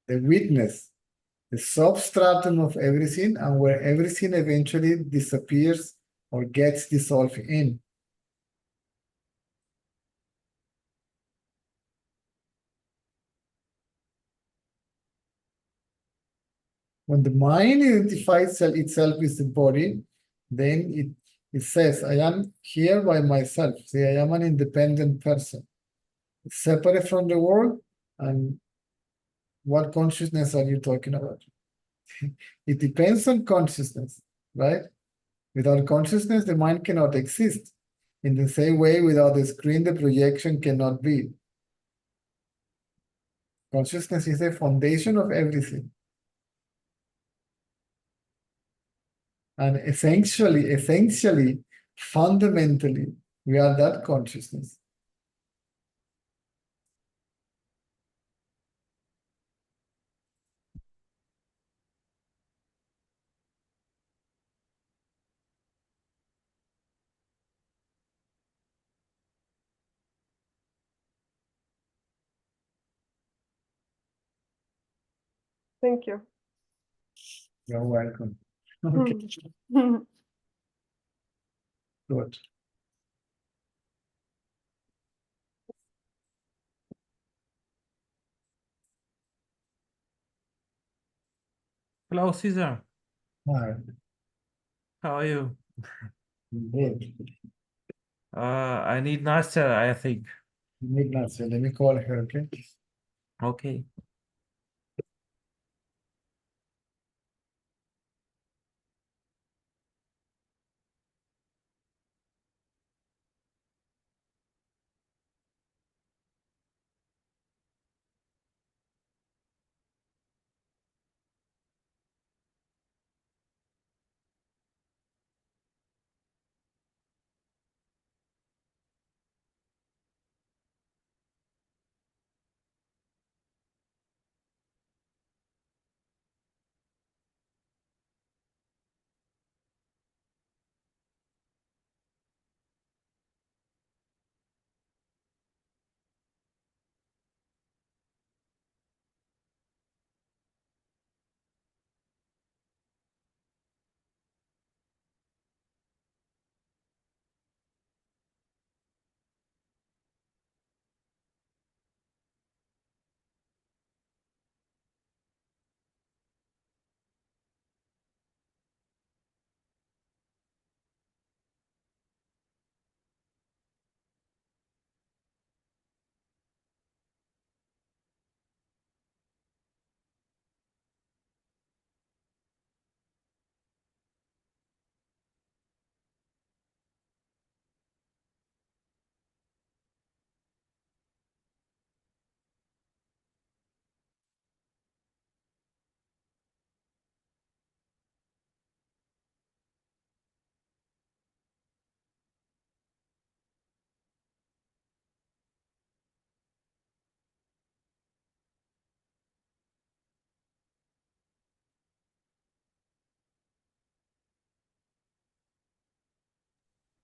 the witness, the substratum of everything, and where everything eventually disappears or gets dissolved in. When the mind identifies itself with the body, then it says, I am here by myself. See, I am an independent person, separate from the world. And what consciousness are you talking about? It depends on consciousness, right? Without consciousness, the mind cannot exist. In the same way, without the screen, the projection cannot be. Consciousness is the foundation of everything. And essentially, fundamentally, we are that consciousness. Thank you. You're welcome. Okay, good. Hello, Caesar. Hi, How are you? good. I need Nastya, I think. Midnight, so let me call her, okay? Okay.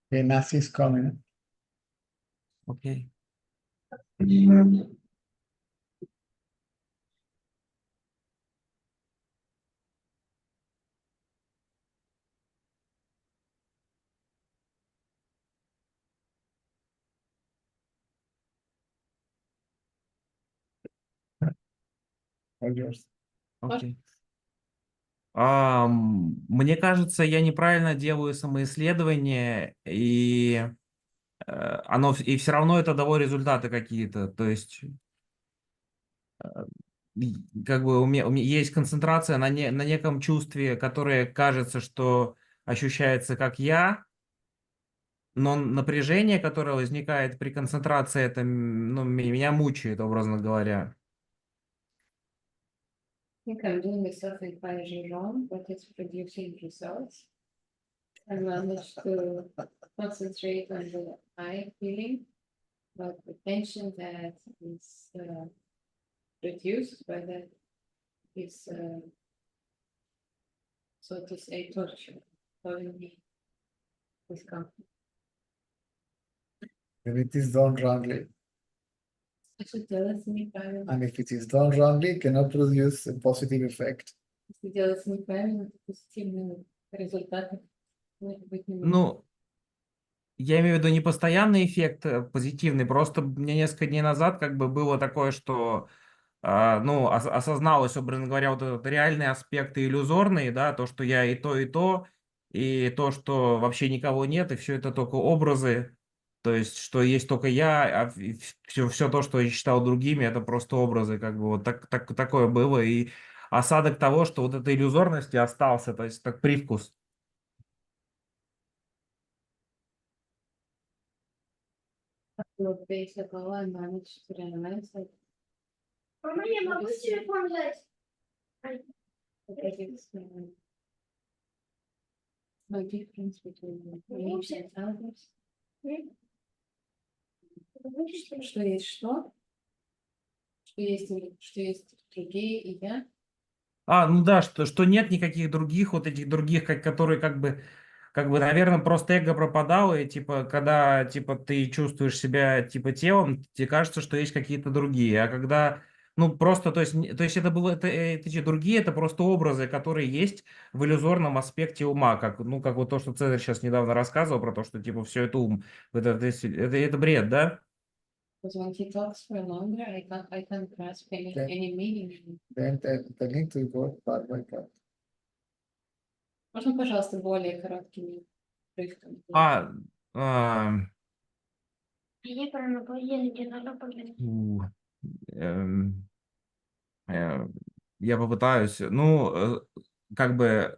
Okay, Nancy is coming. Окей. All yours. Окей. Мне кажется, я неправильно делаю самоисследование, и и все равно это дало результаты какие-то. То есть, как бы у меня есть концентрация на неком чувстве, которое кажется, что ощущается как я, но напряжение, которое возникает при концентрации, это, ну, меня мучает, образно говоря. I think I'm doing the self-inquiry wrong, but it's producing results. I managed to concentrate on the I feeling, but the tension that is produced by that is, so to say, torture, causing me discomfort. If it is done wrongly, Если делать неправильно, and if it is done wrongly, it cannot produce a positive effect. если делать неправильно, то позитивные результаты может быть не может. Ну, я имею в виду не постоянный эффект позитивный, просто мне несколько дней назад как бы было такое, что ну, осозналось, образно говоря, вот этот реальный аспект и иллюзорный, да, то, что я и то, что вообще никого нет, и все это только образы, то есть, что есть только я, а все то, что я считал другими, это просто образы, как бы вот такое было, и осадок того, что вот этой иллюзорности остался, то есть как привкус. So basically, I managed to realize that Мама, я могу телефон взять? because it's no difference between me and others. Что есть что? Что есть другие и я. Ну да, что нет никаких других, вот этих других, которые как бы, наверное, просто эго пропадало, и типа, когда, типа, ты чувствуешь себя, типа, телом, тебе кажется, что есть какие-то другие, а когда, ну, просто, то есть это было, эти другие, это просто образы, которые есть в иллюзорном аспекте ума, как вот то, что Цезарь сейчас недавно рассказывал про то, что, типа, все это ум, это бред, да? Because when he talks for longer, I can't grasp any meaning. Then the link to go part by part. Можно, пожалуйста, более короткими отрывками? Я прямо поеду, где надо поглядеть. Я попытаюсь, как бы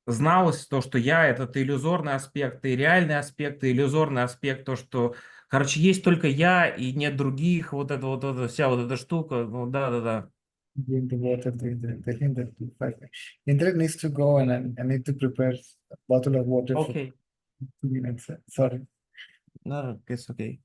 зналось то, что я это иллюзорный аспект, и реальный аспект, и иллюзорный аспект, то, что, короче, есть только я и нет других, вот эта вся вот эта штука, ну да. Drink the water, tell him that 5 minutes. Indra needs to go, and I need to prepare a bottle of water for Окей, 2 minutes. Sorry. no, it's okay.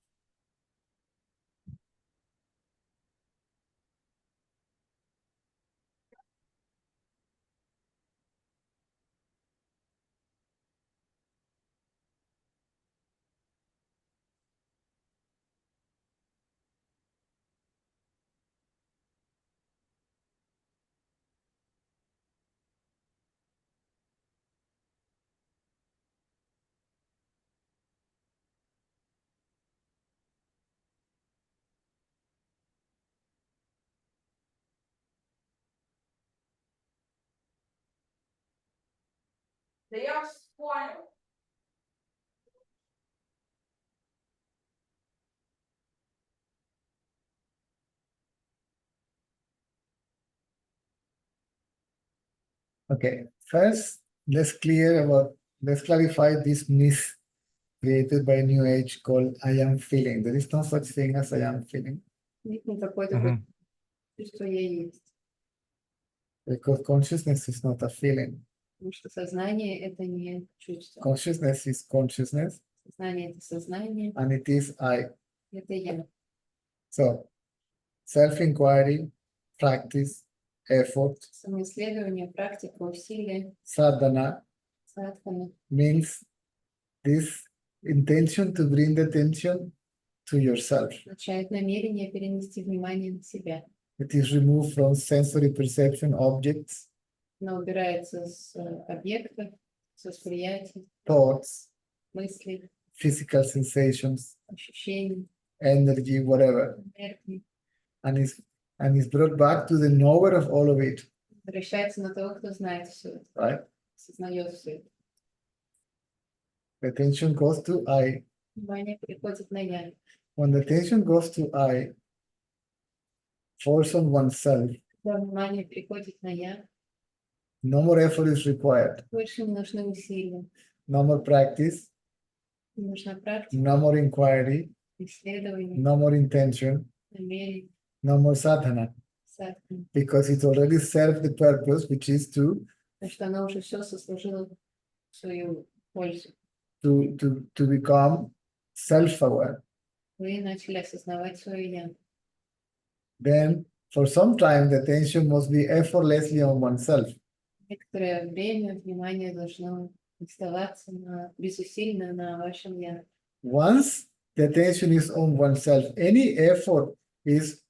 Да я уж понял. Okay, first let's clarify this myth created by New Age called I am feeling. There is no such thing as I am feeling, Нет никакой такой чувство я есть. because consciousness is not a feeling. Потому что сознание это не чувство. Consciousness is consciousness, Сознание это сознание, and it is I. это я. So, self-inquiry, practice, effort, Самоисследование, практика, усилия, sadhana садхана means this intention to bring the attention to yourself. Означает намерение перенести внимание на себя. It is removed from sensory perception objects, Оно убирается с объектов, с восприятий, thoughts, мыслей, physical sensations, ощущений, energy, whatever, энергии. and is brought back to the knower of all of it, Возвращается на того, кто знает все это, right? осознает все это. The attention goes to I. Внимание приходит на я. When the attention goes to I, falls on oneself, Когда внимание приходит на я, no more effort is required, больше не нужны усилия, no more practice, не нужна практика, no more inquiry, исследование, no more intention, намерение, no more sadhana, садхана. because it already served the purpose, which is Потому что она уже все сослужило свою пользу. to become self-aware. Вы начали осознавать свое я. Then, for some time, the attention must be effortlessly on oneself. Некоторое время внимание должно оставаться безусильно на вашем я. Once the attention is on oneself, any effort is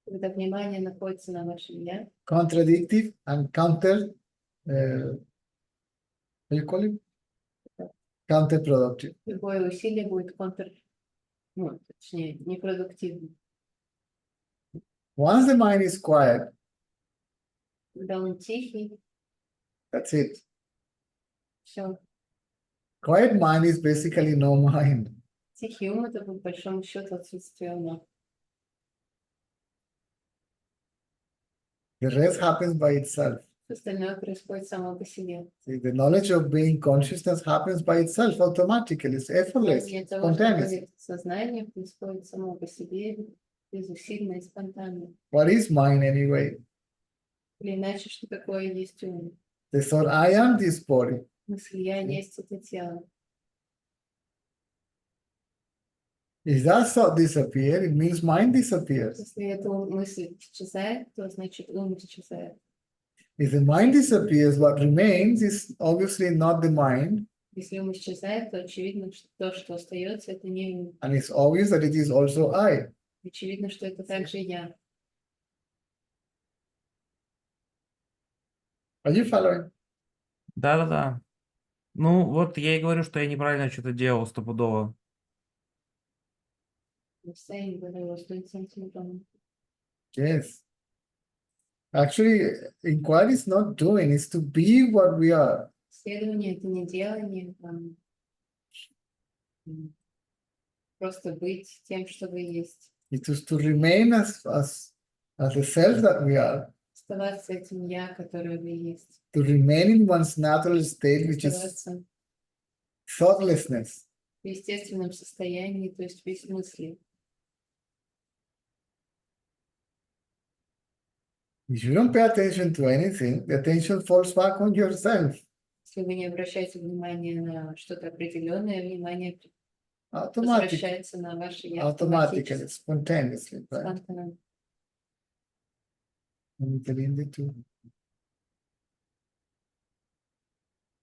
Когда внимание находится на вашем я, contradictive and what do you call it? Counterproductive. любое усилие будет точнее, непродуктивным. Once the mind is quiet, Когда он тихий, that's it. все. Quiet mind is basically no mind. Тихий ум — это по большому счету отсутствие ума. The rest happens by itself. Остальное происходит само по себе. See, the knowledge of being consciousness happens by itself automatically. It's effortless, Знание того, что spontaneous. происходит в сознании, происходит само по себе, безусильно и спонтанно. What is mind anyway? Или иначе, что такое есть ум? They thought, I am this body. Мысль «я» есть это тело. If that thought disappears, it means mind disappears. Если эта мысль исчезает, то значит ум исчезает. If the mind disappears, what remains is obviously not the mind, Если ум исчезает, то очевидно, что то, что остается, это не ум. and it's obvious that it is also I. Очевидно, что это также я. Are you following? Да-да-да. Ну, вот я и говорю, что я неправильно что-то делал стопудово. I'm saying that I was doing something wrong. Yes. Actually, inquiry is not doing, it's to be what we are. Исследование — это не делание, просто быть тем, что вы есть. It is to remain as the self that we are, Оставаться этим я, который вы есть. to remain in one's natural state, which is Оставаться thoughtlessness. в естественном состоянии, то есть без мыслей. If you don't pay attention to anything, the attention falls back on yourself Если вы не обращаете внимания на что-то определенное, внимание automatically, возвращается на ваше я automatically, автоматически. spontaneously. Right? Спонтанно. Between the two.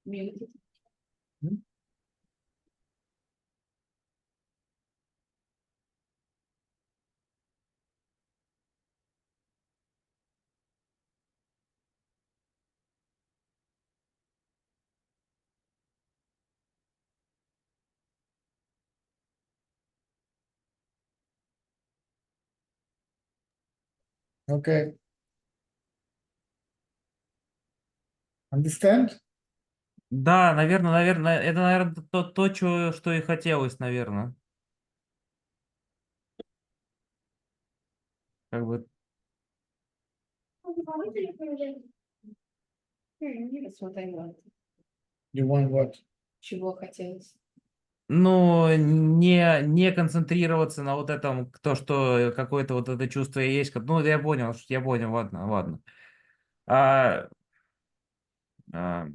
Мьют. Okay. Understand? Да, наверное, это, наверное, то, что и хотелось, наверное. Как бы, That's what I want. You want what? Чего хотелось? ну, не концентрироваться на вот этом, то, что какое-то вот это чувство есть. Ну, я понял, ладно. А, а,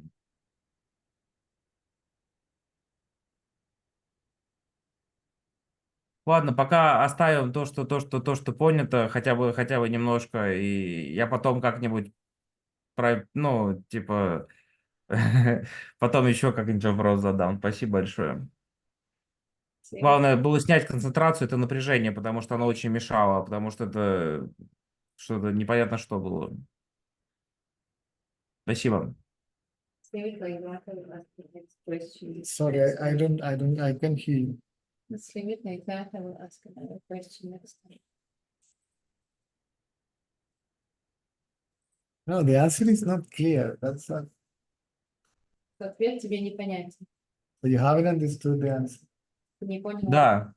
Ладно, пока оставим то, что понято, хотя бы немножко, и я потом как-нибудь, типа, потом еще как-нибудь вопрос задам. Спасибо большое. Главное было снять концентрацию, это напряжение, потому что оно очень мешало, потому что это что-то непонятно что было. Спасибо. Sleep like that, I will ask the next question. Sorry, I can hear you. Let's leave it like that, I will ask another question next time. No, the answer is not clear. That's not. Ответ тебе непонятен. So you haven't understood the answer. Ты не понял? Да.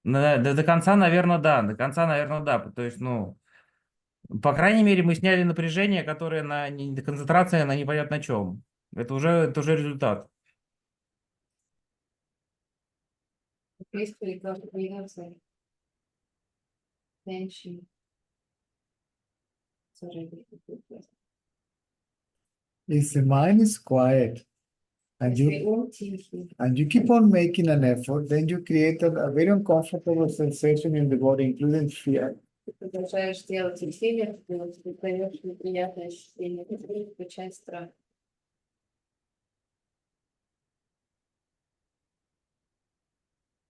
До конца, наверное, да. До конца, наверное, да. То есть, ну, по крайней мере, мы сняли напряжение, которое концентрация на непонятно чем. Это уже результат. Basically, God, we have the tension. It's already a good question. If the mind is quiet and Если you ум тихий, keep on making an effort, then you create a very uncomfortable sensation in the body, including fear. ты продолжаешь делать усилия, ты даешь неприятное ощущение, включая страх.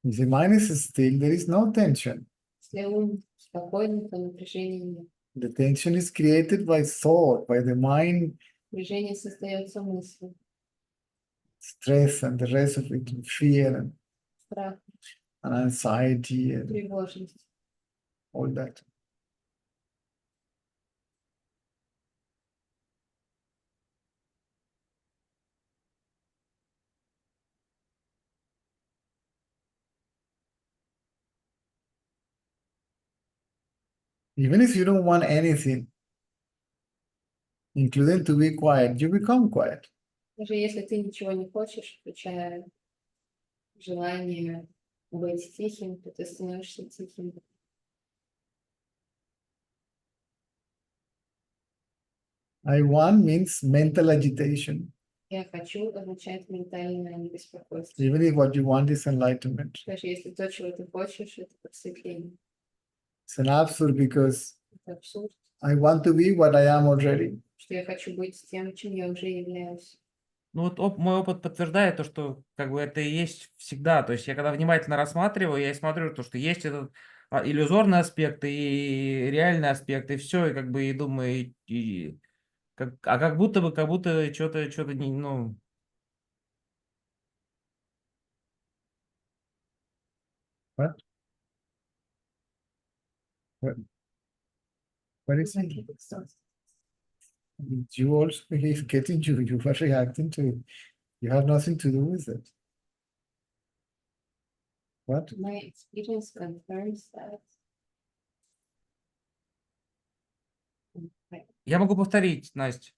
If the mind is still, there is no tension. Если ум спокойный, то напряжения нет. The tension is created by thought, by the mind, Напряжение создается мыслью, stress and the rest of it, fear страх, and anxiety and тревожность. all that. Even if you don't want anything, including to be quiet, you become quiet. Даже если ты ничего не хочешь, включая желание быть тихим, то ты становишься тихим. I want means mental agitation, Я хочу означает ментальное беспокойство. even if what you want is enlightenment. Даже если то, чего ты хочешь, это просветление. It's an absurd because Это абсурд, I want to be what I am already. что я хочу быть тем, чем я уже являюсь. Ну вот мой опыт подтверждает то, что как бы это и есть всегда. То есть я когда внимательно рассматриваю, я и смотрю то, что есть этот иллюзорный аспект и реальный аспект, и все, и как бы и думаю, как будто что-то не, ну. What? What is it? You also, he's getting you, you are reacting to it. You have nothing to do with it. What? My experience confirms that. Я могу повторить, Настя.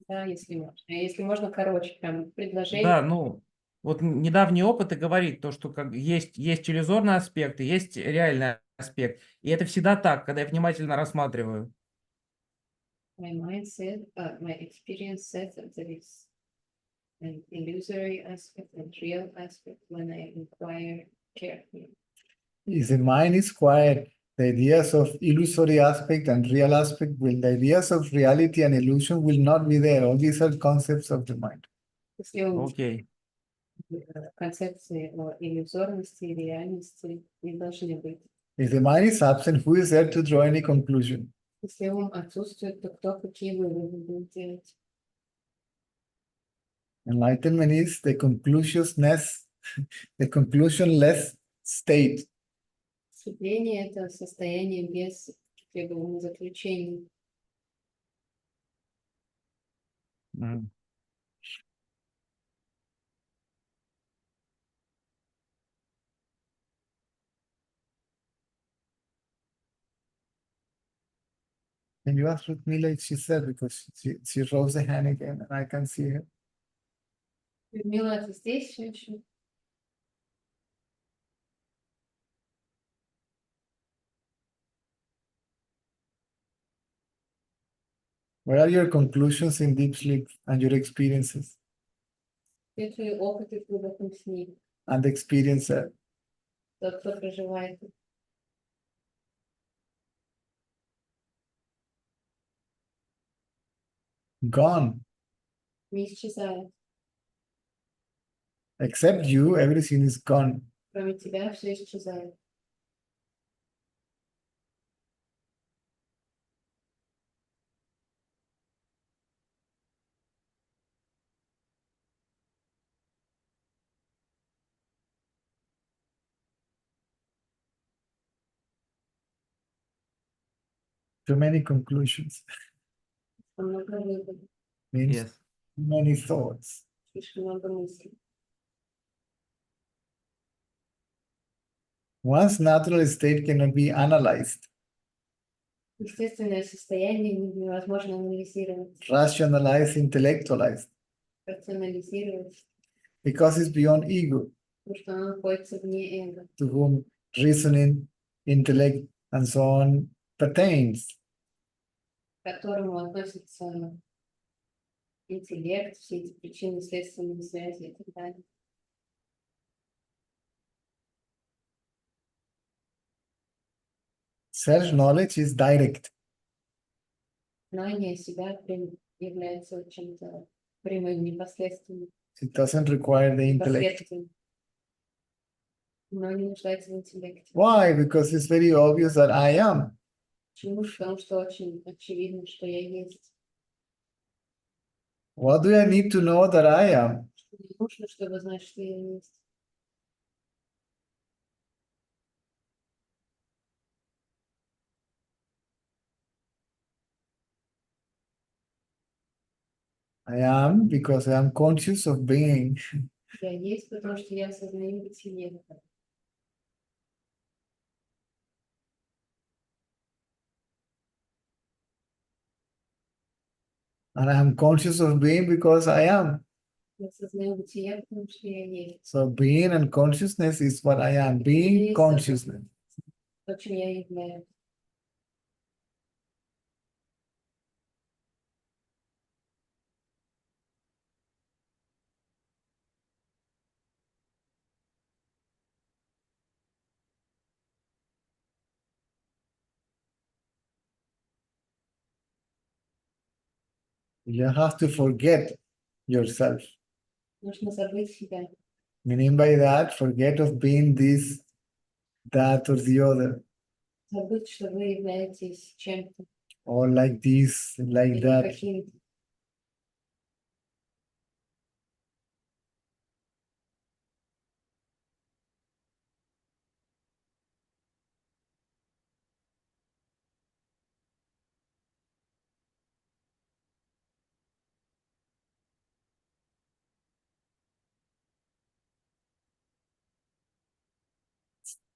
Да, если можно. Если можно, короче, прям предложение. Да, ну, вот недавний опыт и говорит то, что как есть иллюзорный аспект и есть реальный аспект. И это всегда так, когда я внимательно рассматриваю. My mind said, my experience said that there is an illusory aspect and real aspect when I inquire carefully. If the mind is quiet, the ideas of illusory aspect and real aspect will, the ideas of reality and illusion will not be there. All these are concepts of the mind. Если он Окей. концепции о иллюзорности и реальности не должны быть. If the mind is absent, who is there to draw any conclusion? Если ум отсутствует, то кто какие выводы будет делать? Enlightenment is the conclusionless, the conclusionless state. Светление — это состояние без каких-либо заключений. Мгм. Can you ask Ludmila if she said, because she rose the hand again and I can see her. Людмила, ты здесь все еще? What are your conclusions in deep sleep and your experiences Это твои опыты в глубоком сне. and the experiencer? Тот, кто проживает. Gone. Не исчезает. Except you, everything is gone. Кроме тебя все исчезает. Too many conclusions. Много выводов, Means Yes. many thoughts. слишком много мыслей. One's natural state cannot be analyzed, Естественное состояние невозможно анализировать, rationalized, intellectualized, рационализировать, because it's beyond ego, потому что оно находится вне эго, to whom reasoning, intellect, and so on pertains. к которому относится интеллект, все эти причины, следственные связи и так далее. Self-knowledge is direct. Знание себя является чем-то прямым, непосредственным, It doesn't require the intellect. непосредственным, но не нуждается в интеллекте. Why? Because it's very obvious that I am. Почему? Потому что очень очевидно, что я есть. What do I need to know that I am? Что мне нужно, чтобы знать, что я есть. I am because I am conscious of being. Я есть, потому что я осознаю бытие. And I am conscious of being because I am. Я осознаю бытие, потому что я есть. So being and consciousness is what I am. Being Есть consciousness. то, чем я являюсь. You have to forget yourself. Нужно забыть себя. Meaning by that, forget of being this, that, or the other, Забыть, что вы являетесь чем-то or like this, like или that. каким-то.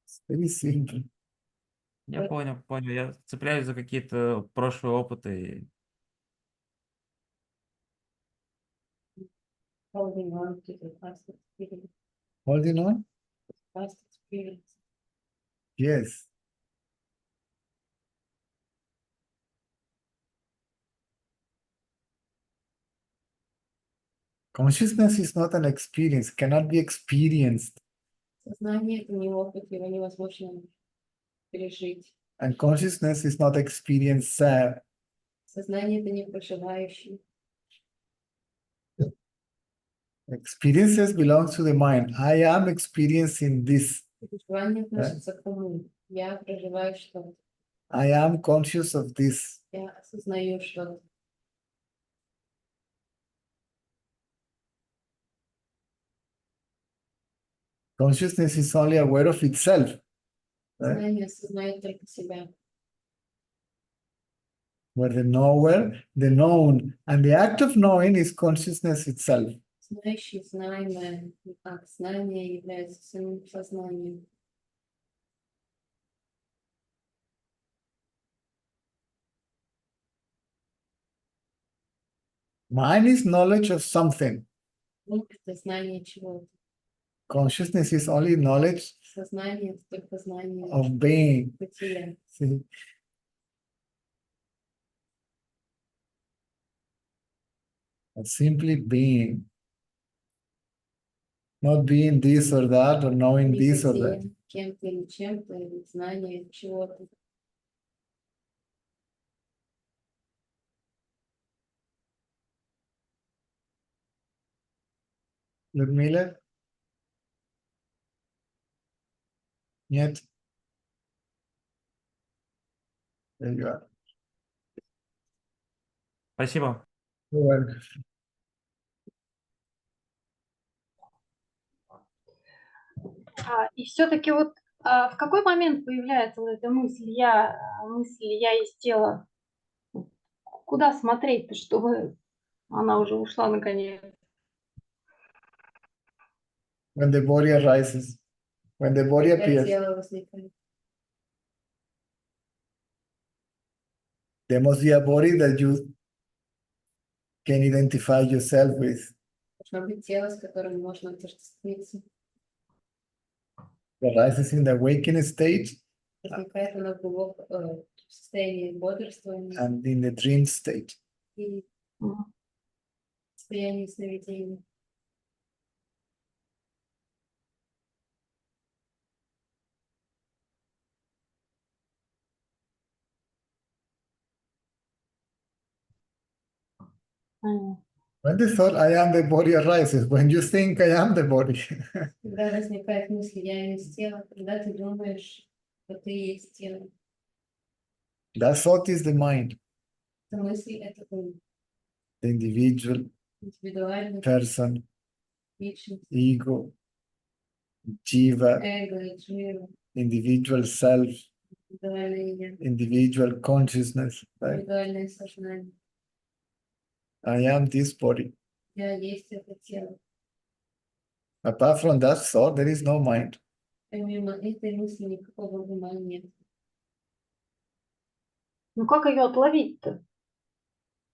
It's very simple. Я Вот. понял. Я цепляюсь за какие-то прошлые опыты. Holding on to the past experience. Holding on? Past experience. Yes. Consciousness is not an experience, cannot be experienced. Сознание — это не опыт, его невозможно пережить. And consciousness is not experiencer. Сознание — это не проживающий. Experiences belongs to the mind. I am experiencing this. Проживание относится к уму. Я проживаю что-то. I am conscious of this. Я осознаю что-то. Consciousness is only aware of itself. Right? Сознание осознает только себя. Where the knower, the known, and the act of knowing is consciousness itself. Знающий, знаемое, акт знания является самим сознанием. Mind is knowledge of something. Ум — это знание чего-то. Consciousness is only knowledge Сознание — это только знание of being. бытия. See? Simply being. Not being this or that or knowing Не this or that. бытие кем-то или чем-то, или знание чего-то. Ludmila? Нет? There you are. Спасибо. You're welcome. И все-таки вот в какой момент появляется вот эта мысль я есть тело? Куда смотреть-то, чтобы она уже ушла наконец? When the body arises, when the body Когда appears, тело возникает. there must be a body that you can identify yourself with. Должно быть тело, с которым можно отождествиться. That arises in the awakened state Возникает оно в глубоком состоянии бодрствования and in the dream state. и Мгм. состоянии сновидения. Понятно. When the thought I am the body arises, when you think I am the body, Когда возникает мысль «я есть тело», когда ты думаешь, что ты есть тело, that thought is the mind, эта мысль — это ум, the individual, индивидуальность, person, личность, ego, jiva, эго, джива, individual self, индивидуальное я, individual consciousness. Right? индивидуальное сознание. I am this body. Я есть это тело. Apart from that thought, there is no mind. Помимо этой мысли никакого ума нет. Ну как ее отловить-то?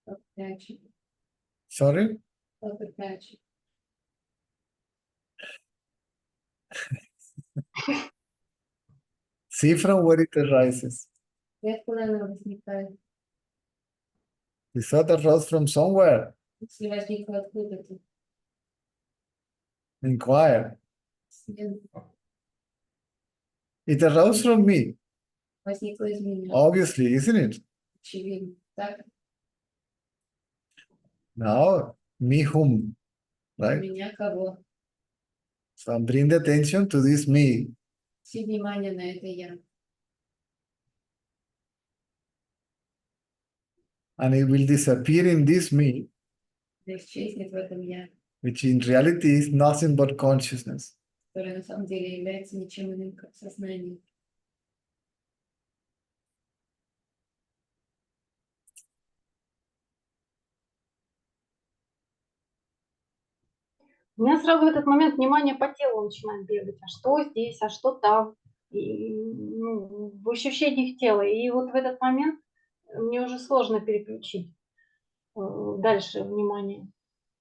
Как прячет, Sorry? как и прячет. See from where it arises. И откуда она возникает? The thought arose from somewhere. Если возникла откуда-то, Inquire. Вселенная It arose from me, возникла из меня. obviously, isn't it? Очевидно. Так, Now, me whom, right? меня кого? So bring the attention to this me. Все внимание на это я. And it will disappear in this me, Да исчезнет в этом я, which in reality is nothing but consciousness. которое на самом деле является ничем иным, как сознание. У меня сразу в этот момент внимание по телу начинает бегать. А что здесь, а что там? В ощущениях тела. И вот в этот момент мне уже сложно переключить дальше внимание.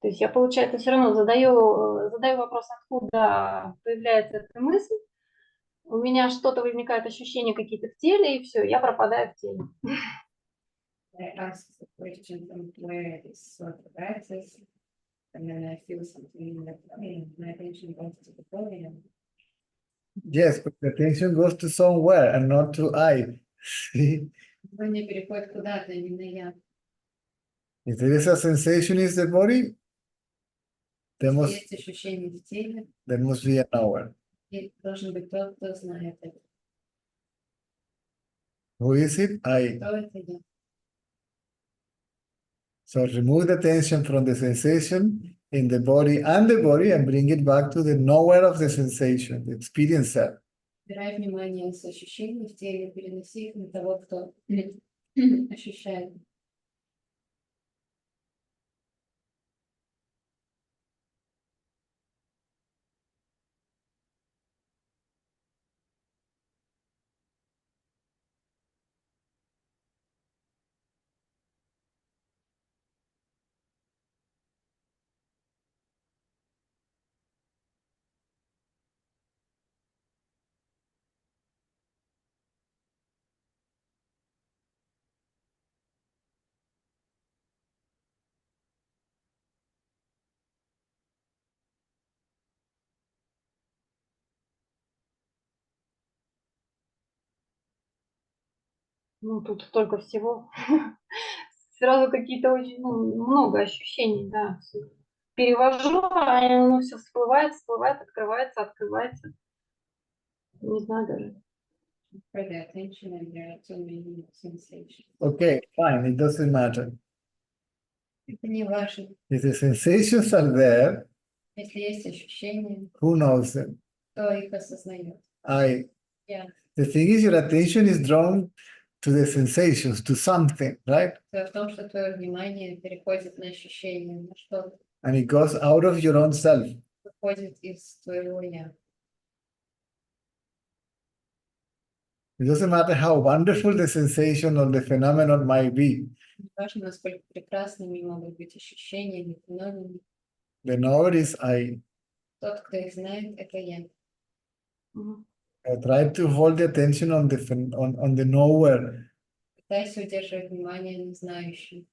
То есть я, получается, все равно задаю вопрос, откуда появляется эта мысль. У меня что-то возникает, ощущения какие-то в теле, и все, я пропадаю в теле. I ask the question from where this sort of arises, and then I feel something in the body, my attention goes to the body, and Yes, but the attention goes to somewhere and not to I. See? внимание переходит куда-то, именно я. If there is a sensation in the body, there Если must, есть ощущение в теле, there must be a knower. и должен быть тот, кто знает это. Who is it? I. Кто это я? So remove the tension from the sensation in the body and bring it back to the knower of the sensation, the experiencer. Убирай внимание с ощущений в теле, переноси их на того, кто ощущает. Ну, тут столько всего. Сразу какие-то очень, много ощущений, да. Перевожу, а оно все всплывает, открывается. Не знаю даже. For the attention, and there are too many sensations. Okay, fine, it doesn't matter. Это не важно. If the sensations are there, Если есть ощущения, who knows them? то их осознает. The thing is, your attention is drawn to the sensations, to something, right? Дело в том, что твое внимание переходит на ощущения, на что-то, And it goes out of your own self. выходит из твоего я. It doesn't matter how wonderful the sensation or the phenomenon might be. Не важно, насколько прекрасными могут быть ощущения или феномены. The knower is I. Тот, кто их знает, это я. I try to hold the attention on the knower. Пытайся удерживать внимание на знающем.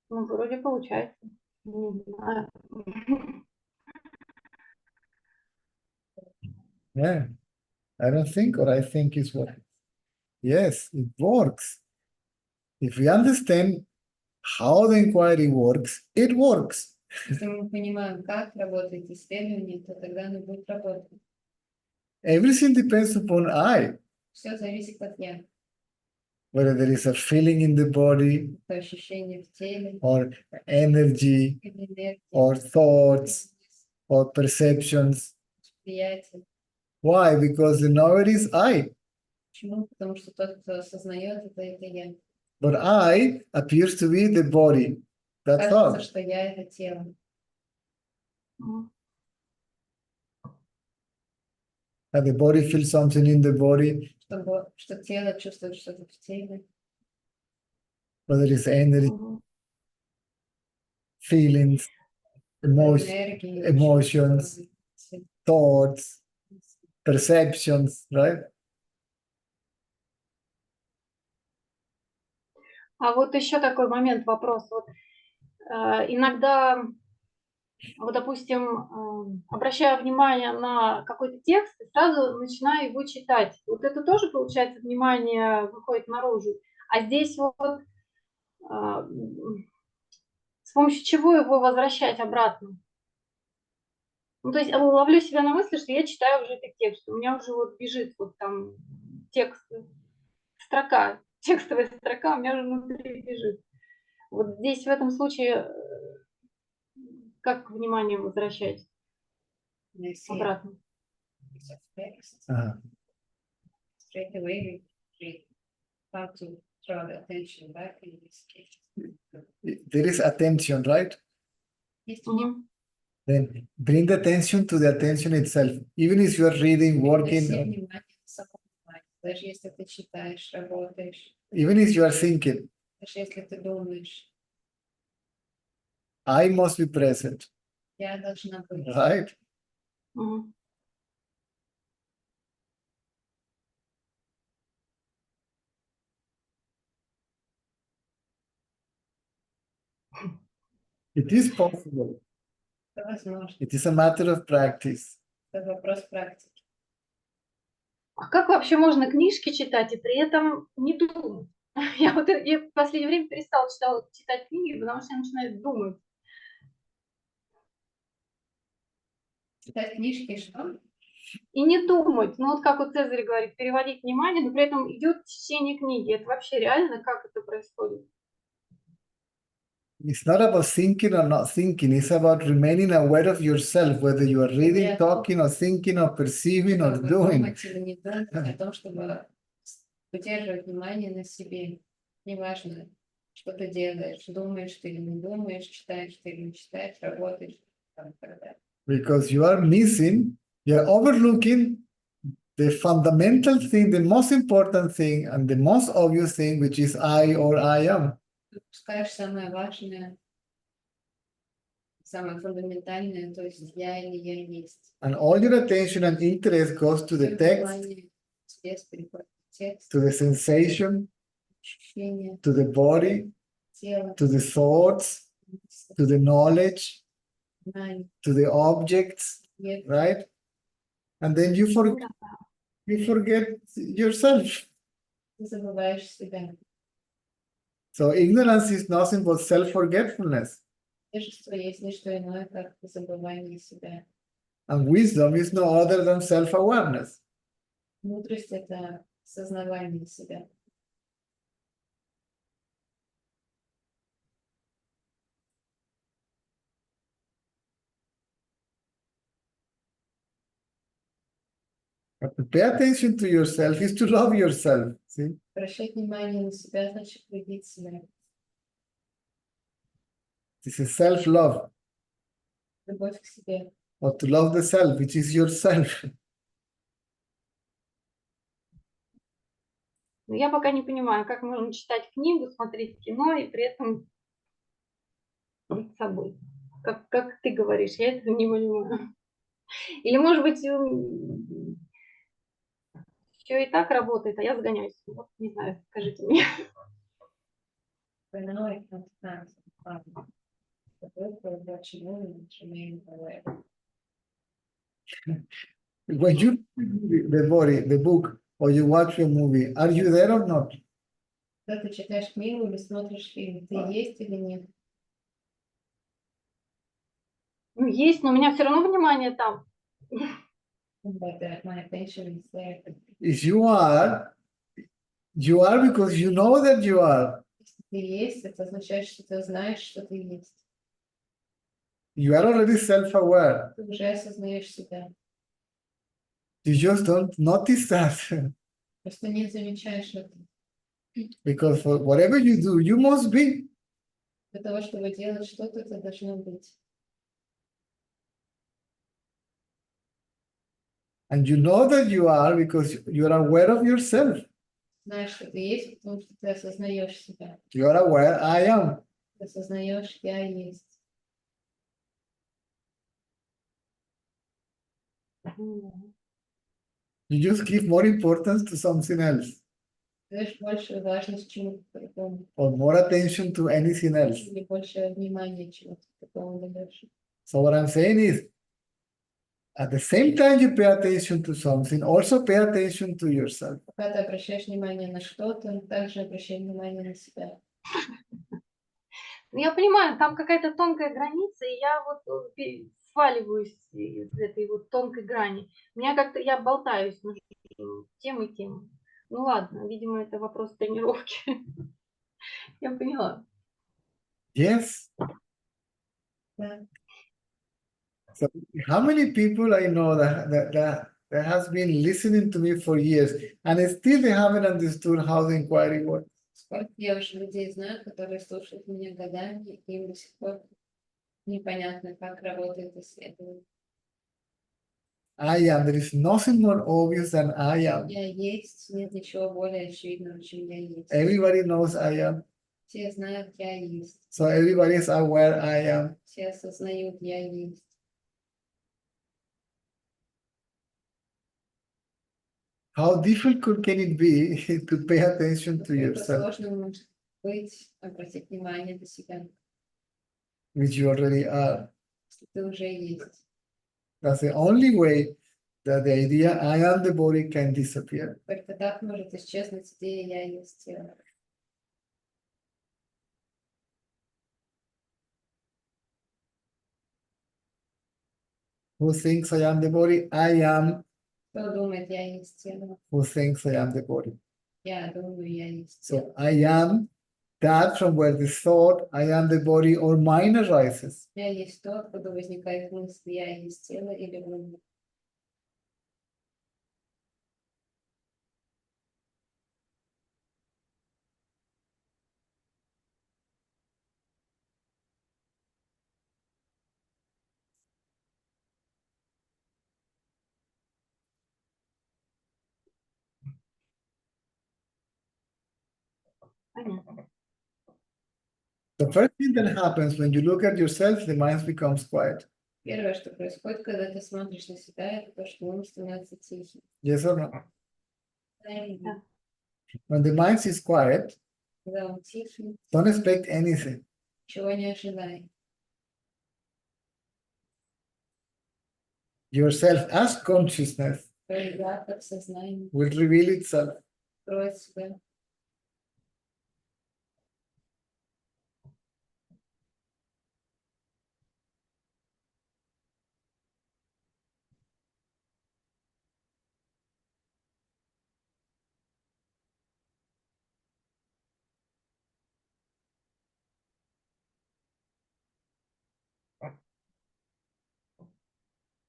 Ну, вроде получается. Не знаю. Yeah, I don't think, or I think is what. Yes, it works. If we understand how the inquiry works, it works. Если мы понимаем, как работает исследование, то тогда оно будет работать. Everything depends upon I. Все зависит от я. Whether there is a feeling in the body, Это ощущение в теле, or energy, или энергия, or thoughts, or perceptions. восприятие. Why? Because the knower is I. Почему? Потому что тот, кто осознает это я. But I appears to be the body. That's Кажется, all. что я это тело. And the body feels something in the body, Что тело чувствует что-то в теле. whether it's energy, feelings, Энергия, emotions, чувства, thoughts, perceptions, right? А вот еще такой момент, вопрос. Вот, иногда, вот, допустим, обращаю внимание на какой-то текст и сразу начинаю его читать. Вот это тоже, получается, внимание выходит наружу. А здесь вот с помощью чего его возвращать обратно? Ну, то есть ловлю себя на мысли, что я читаю уже этот текст. У меня уже вот бежит вот там текст, строка, текстовая строка у меня уже внутри бежит. Вот здесь в этом случае как внимание возвращать обратно? Straight away we how to draw the attention back in this case. There is attention, right? Есть Then bring the attention to the attention itself. Even if you are reading, working, внимание на самом внимании. Даже если ты читаешь, работаешь, even if you are thinking, даже если ты думаешь, I must be present, я должна быть. right? It is possible. Это возможно. It is a matter of practice. Это вопрос практики. А как вообще можно книжки читать и при этом не думать? Я в последнее время перестала читать книги, потому что я начинаю думать. Читать книжки, что? И не думать. Ну вот как вот Цезарь говорит, переводить внимание, но при этом идет чтение книги. Это вообще реально? Как это происходит? It's not about thinking or not thinking. It's about remaining aware of yourself, whether you are reading, talking, or thinking, or perceiving, or doing. Думать или не думать о том, чтобы удерживать внимание на себе. Неважно, что ты делаешь, думаешь ты или не думаешь, читаешь ты или не читаешь, работаешь и так далее. Because you are missing, you are overlooking the fundamental thing, the most important thing, and the most obvious thing, which is I or I am. Ты упускаешь самое важное, самое фундаментальное, то есть я или я есть. And all your attention and interest goes to the Всё text, внимание, интерес переходит в текст, to the sensation, ощущение, to the body, тело, to the thoughts, to the knowledge, знание, to the objects, объект. right? And then you forget yourself. Ты забываешь себя. So ignorance is nothing but self-forgetfulness. Невежество есть не что иное, как забывание себя. And wisdom is no other than self-awareness. Мудрость — это сознавание себя. But to pay attention to yourself is to love yourself. See? Обращать внимание на себя значит любить себя. This is self-love, Любовь к себе. or to love the self, which is yourself. Но я пока не понимаю, как можно читать книгу, смотреть кино и при этом быть собой. Как ты говоришь, я этого не понимаю. Или, может быть, все и так работает, а я загоняюсь. Вот, не знаю, скажите мне. For now, I can't answer the problem. But therefore, what you want to remain aware. When you read the body, the book, or you watch a movie, are you there or not? Когда ты читаешь книгу или смотришь фильм, ты есть или нет? Ну, есть, но у меня все равно внимание там. But my attention is there. If you are because you know that you are. Если ты есть, это означает, что ты знаешь, что ты есть. You are already self-aware. Ты уже осознаешь себя. You just don't notice that. Просто не замечаешь это. Because for whatever you do, you must be. Для того, чтобы делать что-то, это должно быть. And you know that you are because you are aware of yourself. Знаешь, что ты есть, потому что ты осознаешь себя. You are aware, I am. Ты осознаешь, я есть. You just give more importance to something else, Даешь больше важность чему-то другому. or more attention to anything else. Или больше внимания чему-то другому даешь. So what I'm saying is, at the same time you pay attention to something, also pay attention to yourself. Когда ты обращаешь внимание на что-то, также обращай внимание на себя. Ну, я понимаю, там какая-то тонкая граница, и я вот сваливаюсь из этой вот тонкой грани. У меня как-то, я болтаюсь между тем и тем. Ну ладно, видимо, это вопрос тренировки. Я поняла. Yes. Да. So how many people I know that has been listening to me for years and still they haven't understood how the inquiry works? Сколько я уже людей знаю, которые слушают меня годами, и им до сих пор непонятно, как работает исследование. I am. There is nothing more obvious than I am. Я есть, нет ничего более очевидного, чем я есть. Everybody knows I am. Все знают, я есть. So everybody is aware I am. Все осознают, я есть. How difficult can it be to pay attention to Насколько yourself, сложно может быть обратить внимание на себя, which you already are? если ты уже есть. That's the only way that the idea I am the body can disappear. Только так может исчезнуть идея «я есть тело». Who thinks I am the body? I am. Кто думает «я есть тело»? Who thinks I am the body? Я думаю, я есть тело. So I am that from where the thought I am the body or mind arises. Я есть то, откуда возникает мысль «я есть тело» или ум. Понятно. The first thing that happens when you look at yourself, the mind becomes quiet. Первое, что происходит, когда ты смотришь на себя, это то, что ум становится тихим. Yes or no? Да. When the mind is quiet, Когда он тихий, don't expect anything. чего не ожидай. Yourself as consciousness Твое я как сознание will reveal itself. кроет себя.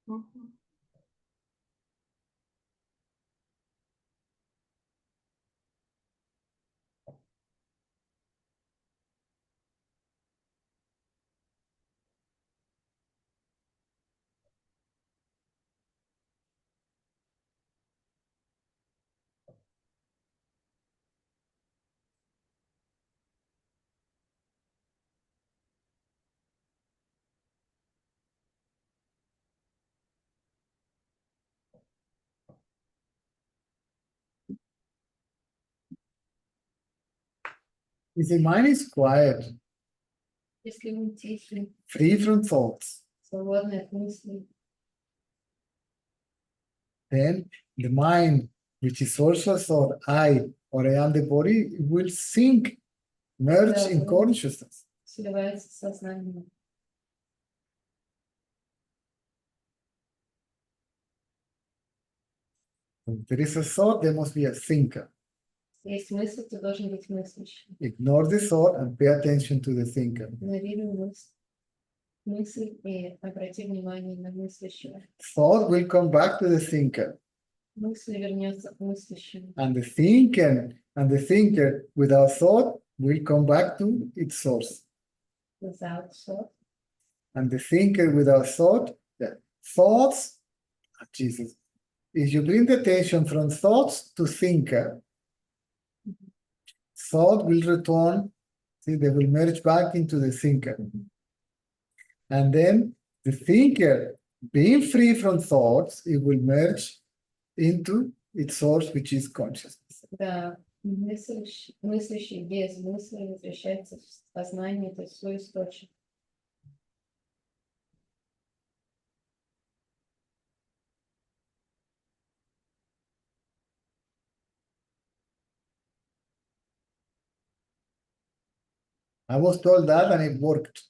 Мгм. If the mind is quiet, Если ум тихий, free from thoughts, свободный от мыслей, then the mind, which is also thought, I or I am the body, will sink, merge in consciousness. сливается с сознанием. If there is a thought, there must be a thinker. Есть мысль, ты должен быть мыслящим. Ignore the thought and pay attention to the thinker. Игнорируй мысль и обрати внимание на мыслящего. Thought will come back to the thinker, Мысль вернется к мыслящему. and the thinker without thought will come back to its source. Without thought. And the thinker without thought, the thoughts, Jesus. If you bring the attention from thoughts to thinker, thought will return, see, they will merge back into the thinker. And then the thinker, being free from thoughts, it will merge into its source, which is consciousness. Да, мыслящий без мысли возвращается в сознание, то есть в свой источник. I was told that and it worked.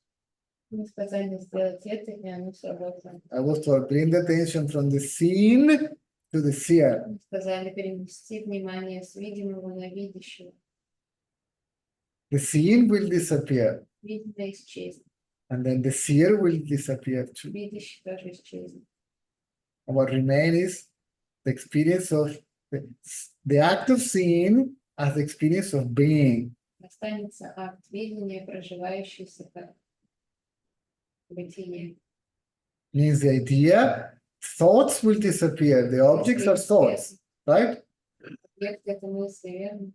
Мне сказали сделать это, и оно сработало. I was told bring the attention from the seen to the seer. Мне сказали перенести внимание с видимого на видящего. The seen will disappear, Видимое исчезнет, and then the seer will disappear too. видящий тоже исчезнет. And what remains is the experience of the act of seeing as the experience of being. Останется акт видения, проживающийся как бытие. Means the idea, thoughts will disappear. The objects are thoughts, right? Объект — это мысли, верно?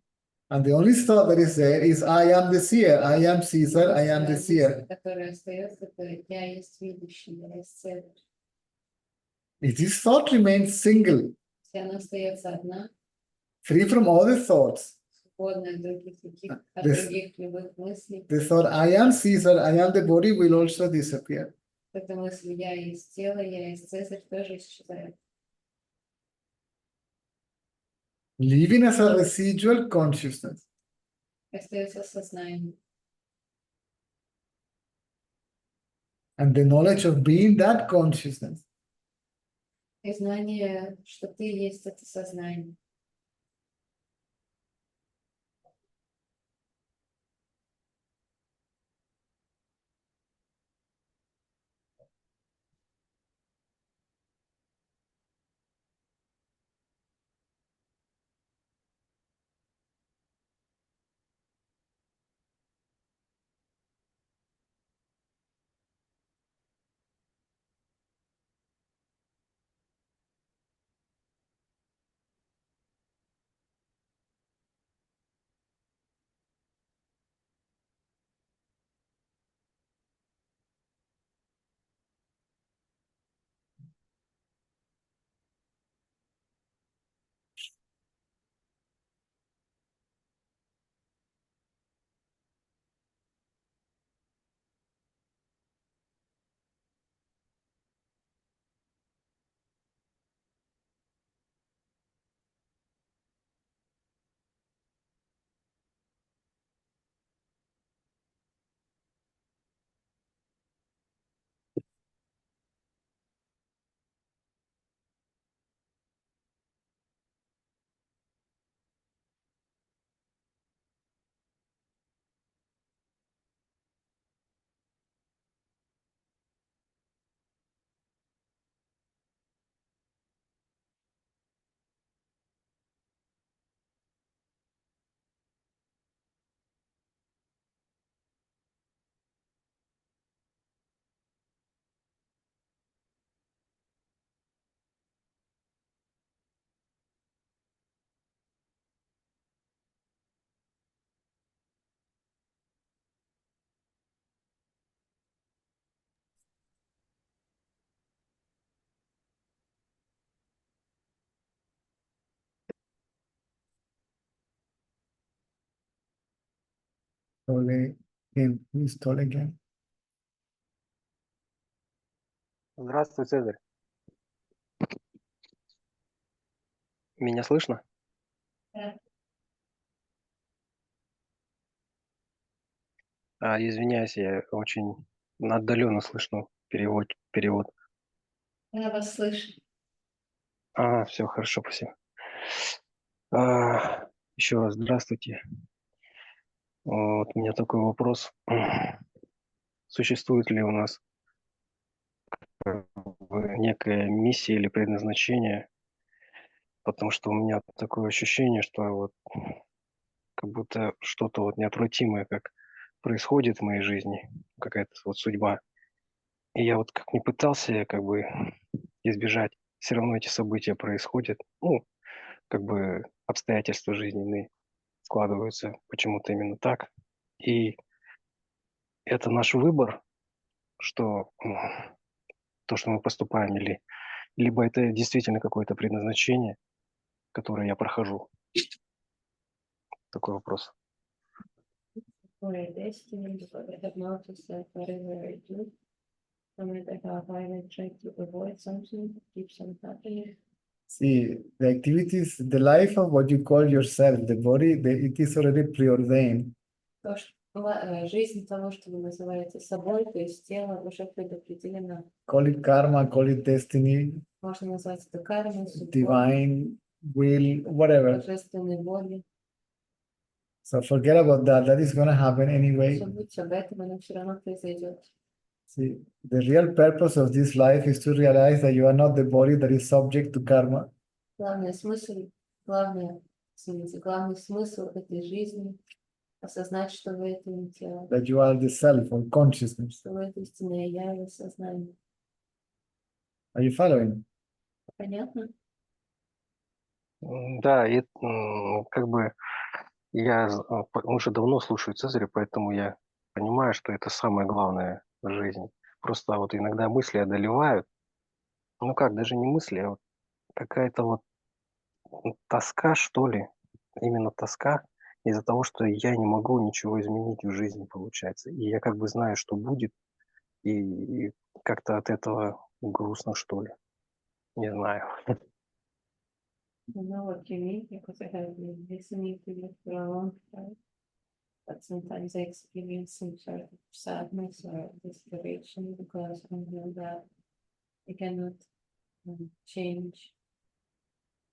And the only thought that is there is I am the seer, I am Caesar, I am the seer. Которая остается, это я есть видящий, я есть Цезарь. If this thought remains single, Если она остается одна, free from all the thoughts, свободная от от This- других любых мыслей, the thought I am Caesar, I am the body will also disappear. эта мысль я есть тело, я есть Цезарь тоже исчезает. Living as a residual consciousness. Остается сознание. And the knowledge of being that consciousness И знание, что ты есть это сознание. Tole again. Please tell again. Здравствуй, Цезарь. Меня слышно? Да. Извиняюсь, я очень отдаленно слышно перевод. Я вас слышу. Все хорошо, спасибо. Еще раз здравствуйте. Вот у меня такой вопрос. Существует ли у нас некая миссия или предназначение? Потому что у меня такое ощущение, что вот как будто что-то вот неотвратимое как происходит в моей жизни, какая-то вот судьба. И я вот как не пытался как бы избежать, все равно эти события происходят. Ну, как бы обстоятельства жизненные складываются почему-то именно так. И это наш выбор, что то, что мы поступаем, или либо это действительно какое-то предназначение, которое я прохожу. Такой вопрос. For a destiny, because I have noticed that whatever I do, no matter how hard I try to avoid something, keeps on happening. See, the activities, the life of what you call yourself, the body, it is already preordained. То, что жизнь того, что вы называете собой, то есть тело, уже предопределено. Call it karma, call it destiny, Можно назвать это кармой, судьбой, divine will, whatever. божественной волей. So forget about that. That is going to happen anyway. Забудьте об этом, оно все равно произойдет. See, the real purpose of this life is to realize that you are not the body that is subject to karma. Главный смысл этой жизни — осознать, что вы это не тело, That you are the self or consciousness. что вы это истинное я или сознание. Are you following? Понятно? Да, и как бы я уже давно слушаю Цезаря, поэтому я понимаю, что это самое главное в жизни. Просто вот иногда мысли одолевают. Ну как, даже не мысли, а вот какая-то вот тоска, что ли. Именно тоска из-за того, что я не могу ничего изменить в жизни, получается. И я как бы знаю, что будет, и как-то от этого грустно, что ли. Не знаю. I know what you mean because I have been listening to you for a long time. But sometimes I experience some sort of sadness or desperation because I know that I cannot change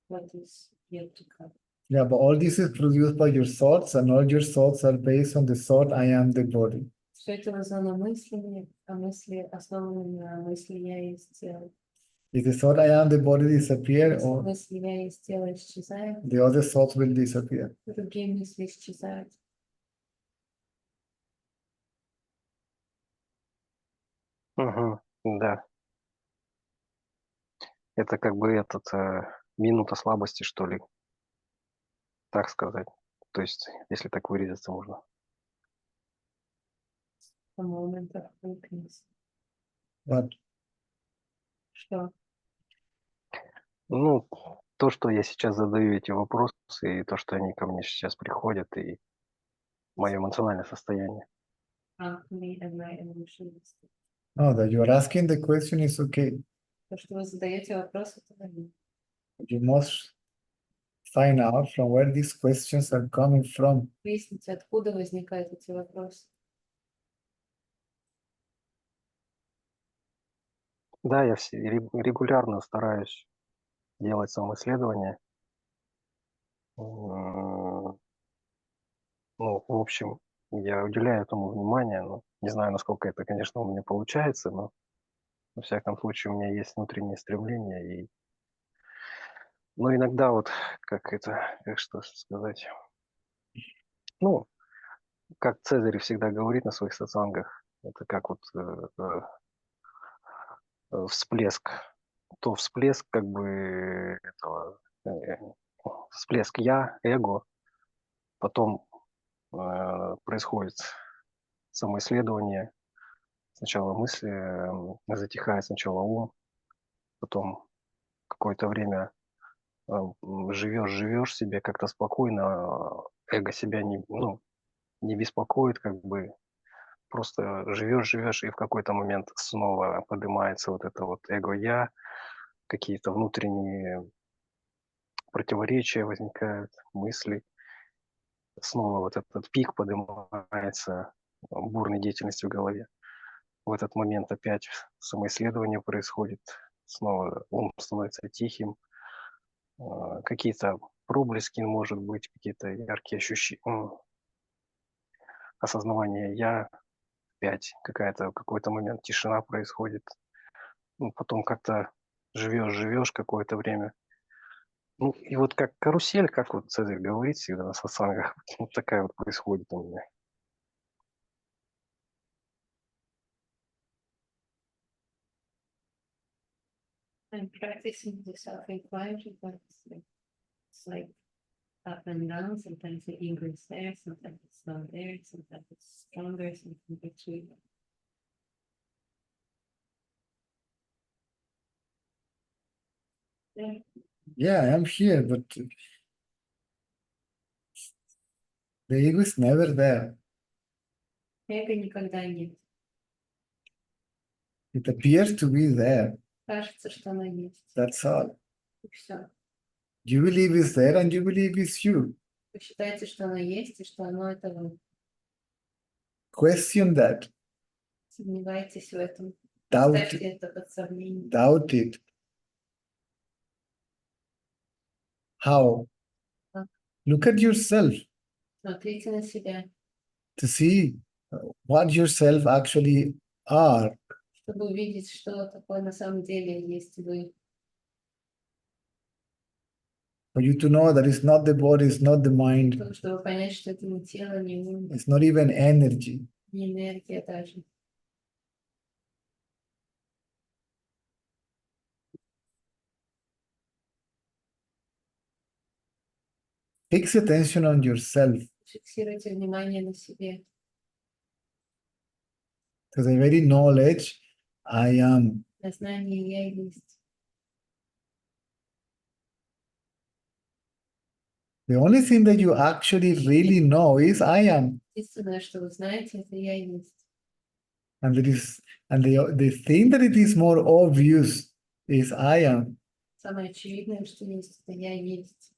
what is yet to come. Yeah, but all this is produced by your thoughts, and all your thoughts are based on the thought, I am the body. Все это вызвано мыслями, а мысли основаны на мысли я есть тело. If the thought, I am the body disappear, Если or мысли я есть тело исчезает, the other thoughts will disappear. другие мысли исчезают. Угу, да. Это как бы минута слабости, что ли, так сказать. То есть, если так выразиться можно. A moment of weakness. But Что? Ну, то, что я сейчас задаю эти вопросы, и то, что они ко мне сейчас приходят, и мое эмоциональное состояние. Me and my emotions. no, that you are asking the question is okay. То, что вы задаете вопрос, это нормально. You must find out from where these questions are coming from. Выясните, откуда возникают эти вопросы. Да, я регулярно стараюсь делать самоисследование. Ну, в общем, я уделяю этому внимание. Но не знаю, насколько это, конечно, у меня получается, но во всяком случае у меня есть внутреннее стремление. Но иногда вот, как что сказать, ну, как Цезарь всегда говорит на своих сатсангах, это как вот всплеск. То всплеск как бы этого, всплеск я, эго, потом происходит самоисследование, сначала мысли, затихает сначала ум, потом какое-то время живешь себе как-то спокойно, эго себя не беспокоит, как бы просто живешь, и в какой-то момент снова поднимается вот это вот эго-я, какие-то внутренние противоречия возникают, мысли. Снова вот этот пик поднимается бурной деятельности в голове. В этот момент опять самоисследование происходит, снова ум становится тихим, какие-то проблески, может быть, какие-то яркие ощущения, осознавание «я», опять какой-то момент тишина происходит, потом как-то живешь какое-то время. И вот как карусель, как вот Цезарь говорит всегда на сатсангах, вот такая вот происходит у меня. I'm practicing the self-inquiry, but it's like up and down. Sometimes the ego is there, sometimes it's not there, sometimes it's stronger, sometimes it's weaker. Yeah. Yeah, I'm here, but the ego is never there. Эго никогда нет. It appears to be there. Кажется, что оно есть. That's all. И все. You believe it's there and you believe it's you. Вы считаете, что оно есть, и что оно это вы. Question that. Сомневаетесь в этом. Doubt, Ставьте это под сомнение. doubt it. How? Как? Look at yourself Смотрите на себя, to see what yourself actually are. чтобы увидеть, что такое на самом деле есть вы. For you to know that it's not the body, it's not the mind, Чтобы понять, что это не тело, не ум, it's not even energy. не энергия даже. Fix attention on yourself. Фиксируйте внимание на себе. To the very knowledge I am. На знании я есть. The only thing that you actually really know is I am. Единственное, что вы знаете, это я есть. And the thing that it is more obvious is I am. Самое очевидное, что есть, это я есть.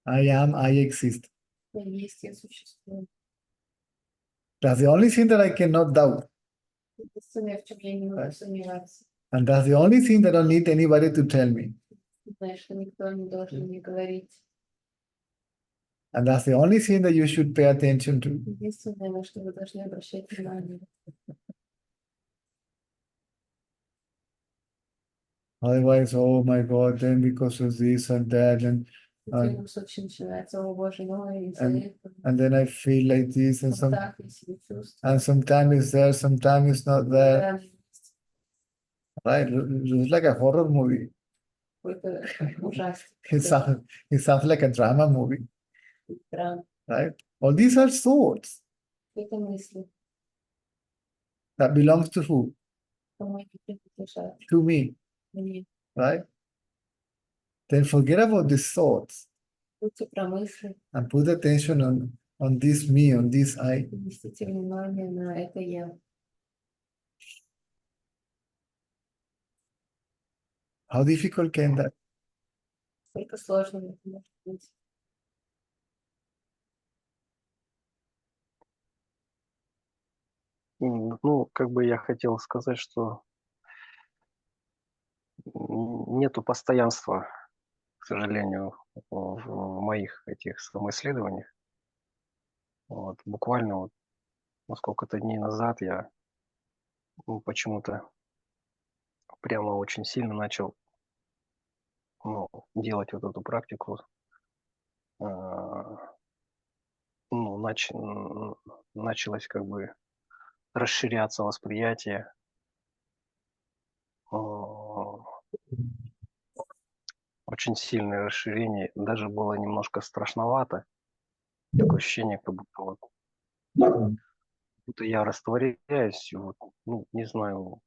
I am, I exist. Я есть, я существую. That's the only thing that I cannot doubt. Единственное, в чем я не могу сомневаться. And that's the only thing that I don't need anybody to tell me. Знаешь, что никто не должен мне говорить. And that's the only thing that you should pay attention to. Единственное, на что вы должны обращать внимание. Otherwise, oh my God, then because of this and that, and Таким случаем начинается, о боже мой, из-за этого. then I feel like this, and Вот так я себя чувствую. and sometimes it's there, sometimes it's not there. Да, Right? It's like a horror movie. какой-то ужасный. It sounds like a drama movie, Драма. right? All these are thoughts Какие-то мысли. that belongs to who? Кому они принадлежат. To me, Мне. right? Then forget about these thoughts Будьте про мысли. and put attention on this me, on this I. Обратите внимание на это я. How difficult can that? Сколько сложно это может быть. Как бы я хотел сказать, что нету постоянства, к сожалению, в моих этих самоисследованиях. Вот, буквально вот сколько-то дней назад я почему-то прямо очень сильно начал делать вот эту практику. Началось как бы расширяться восприятие. Очень сильное расширение. Даже было немножко страшновато. Такое ощущение, как будто я растворяюсь. Вот, не знаю.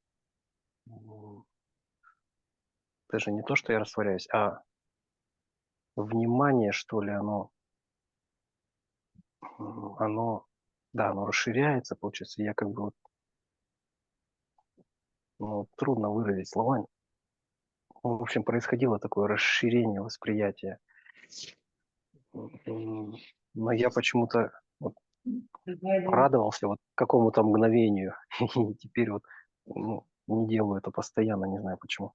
Даже не то, что я растворяюсь, а внимание, что ли, оно оно, да, оно расширяется, получается, я как бы вот, ну, трудно выразить словами. Ну, в общем, происходило такое расширение восприятия. Но я почему-то вот порадовался вот какому-то мгновению, и теперь вот, ну, не делаю это постоянно, не знаю почему.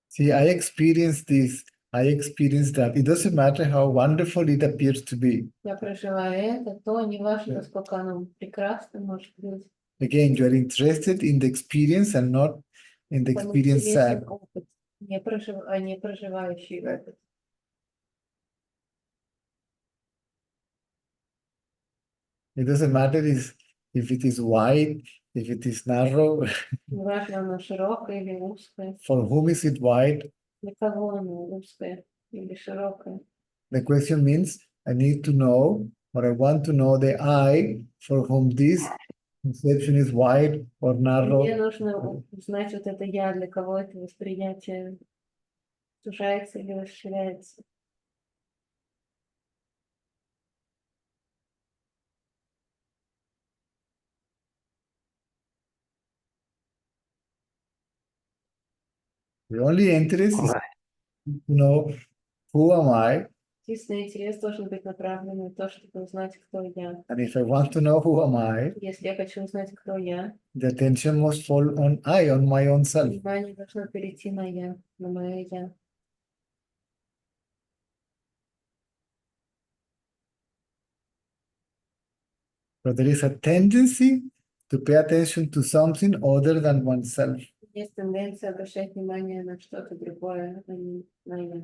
See, I experienced this, I experienced that. It doesn't matter how wonderful it appears to be. Я проживаю это, то не важно, насколько оно прекрасно может быть. Again, you are interested in the experience and not in the Он experience интересен side. опыт, не проживающий опыт. It doesn't matter if it is wide, if it is narrow, Не важно, оно широкое или узкое. for whom is it wide? Для кого оно узкое или широкое. The question means I need to know, or I want to know the I for whom this conception is wide or Мне narrow. нужно узнать вот это я, для кого это восприятие сужается или расширяется. The only interest is Да. to know who am I, Единственный интерес должен быть направлен на то, чтобы узнать, кто я. and if I want to know who am I, Если я хочу узнать, кто я, the attention must fall on I, on my own self. внимание должно перейти на я, на мое я. So there is a tendency to pay attention to something other than oneself. Есть тенденция обращать внимание на что-то другое, а не на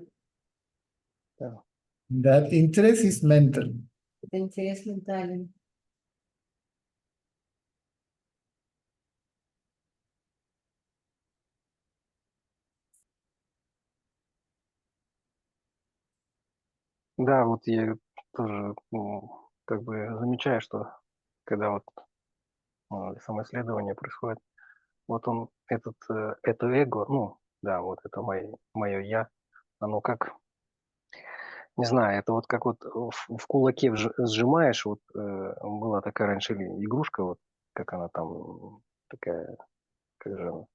я. That interest is mental. Это интерес ментален. Да, вот я тоже, ну, как бы замечаю, что когда вот самоисследование происходит, вот он, это эго, ну, да, вот это мое я, оно как, не знаю, это вот как вот в кулаке сжимаешь, вот была такая раньше игрушка, вот как она там, такая, как же она,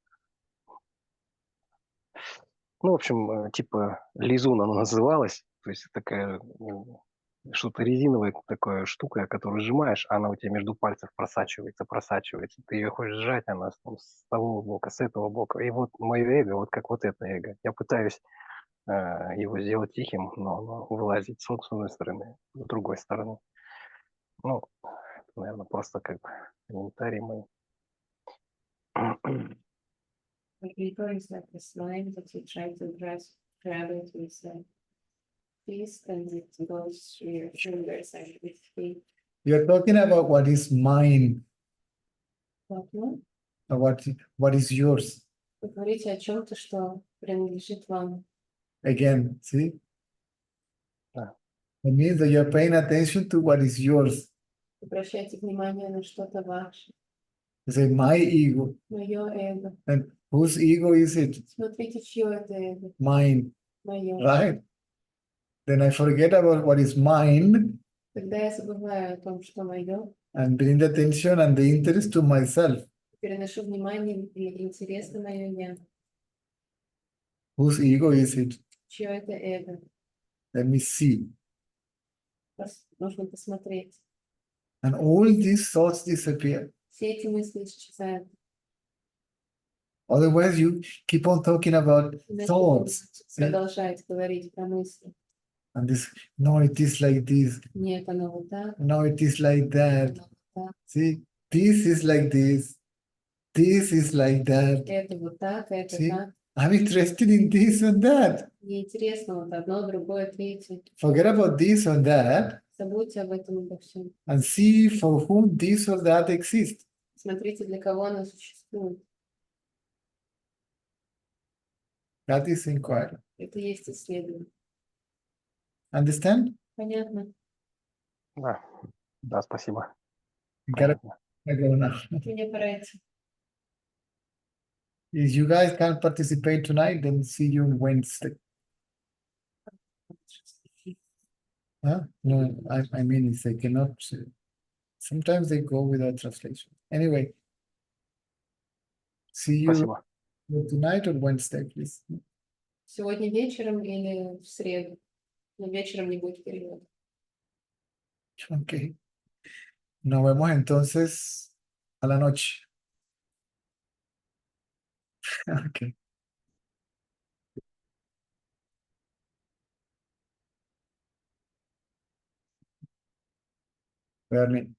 ну, в общем, типа лизун она называлась, то есть такая, что-то резиновая такая штука, которую сжимаешь, она у тебя между пальцев просачивается. Ты ее хочешь сжать, она там с того бока, с этого бока. И вот мое эго, вот как вот это эго. Я пытаюсь его сделать тихим, но оно вылазит с одной стороны, с другой стороны. Ну, это, наверное, просто как бы комментарий мой. Ego is like a slime that you try to grab it with a fist and it goes through your fingers and with feet. You're talking about what is mine, What, no? or what is yours. Вы говорите о чем-то, что принадлежит вам. Again, see? Да. It means that you're paying attention to what is yours. Обращайте внимание на что-то ваше. You say, my ego. Мое эго. And whose ego is it? Смотрите, чье это эго. Mine, Мое. right? Then I forget about what is mine Когда я забываю о том, что мое, and bring the attention and the interest to myself. переношу внимание или интерес на мое я. Whose ego is it? Чье это эго? Let me see. Нужно посмотреть. And all these thoughts disappear. Все эти мысли исчезают. Otherwise, you keep on talking about Иначе thoughts. вы продолжаете говорить про мысли. And this, no, it is like this. Нет, оно вот так. No, it is like that. Оно вот так. See, this is like this. This is like that. Это вот так, это See? так. I'm interested in this and that. Мне интересно вот одно, другое, третье. Forget about this or that Забудьте об этом обо всем. and see for whom this or that exists. Смотрите, для кого оно существует. That is inquiry. Это есть исследование. Understand? Понятно? Да, да, спасибо. You gotta Понятно. go now. Мне пора идти. If you guys can't participate tonight, then see you on Wednesday. Huh? No, I mean, if they cannot, sometimes they go without translation. Anyway, see you Спасибо. tonight or Wednesday, please. Сегодня вечером или в среду? Но вечером не будет перевода. Ok. Nos vemos entonces a la noche. Ok. Bernie.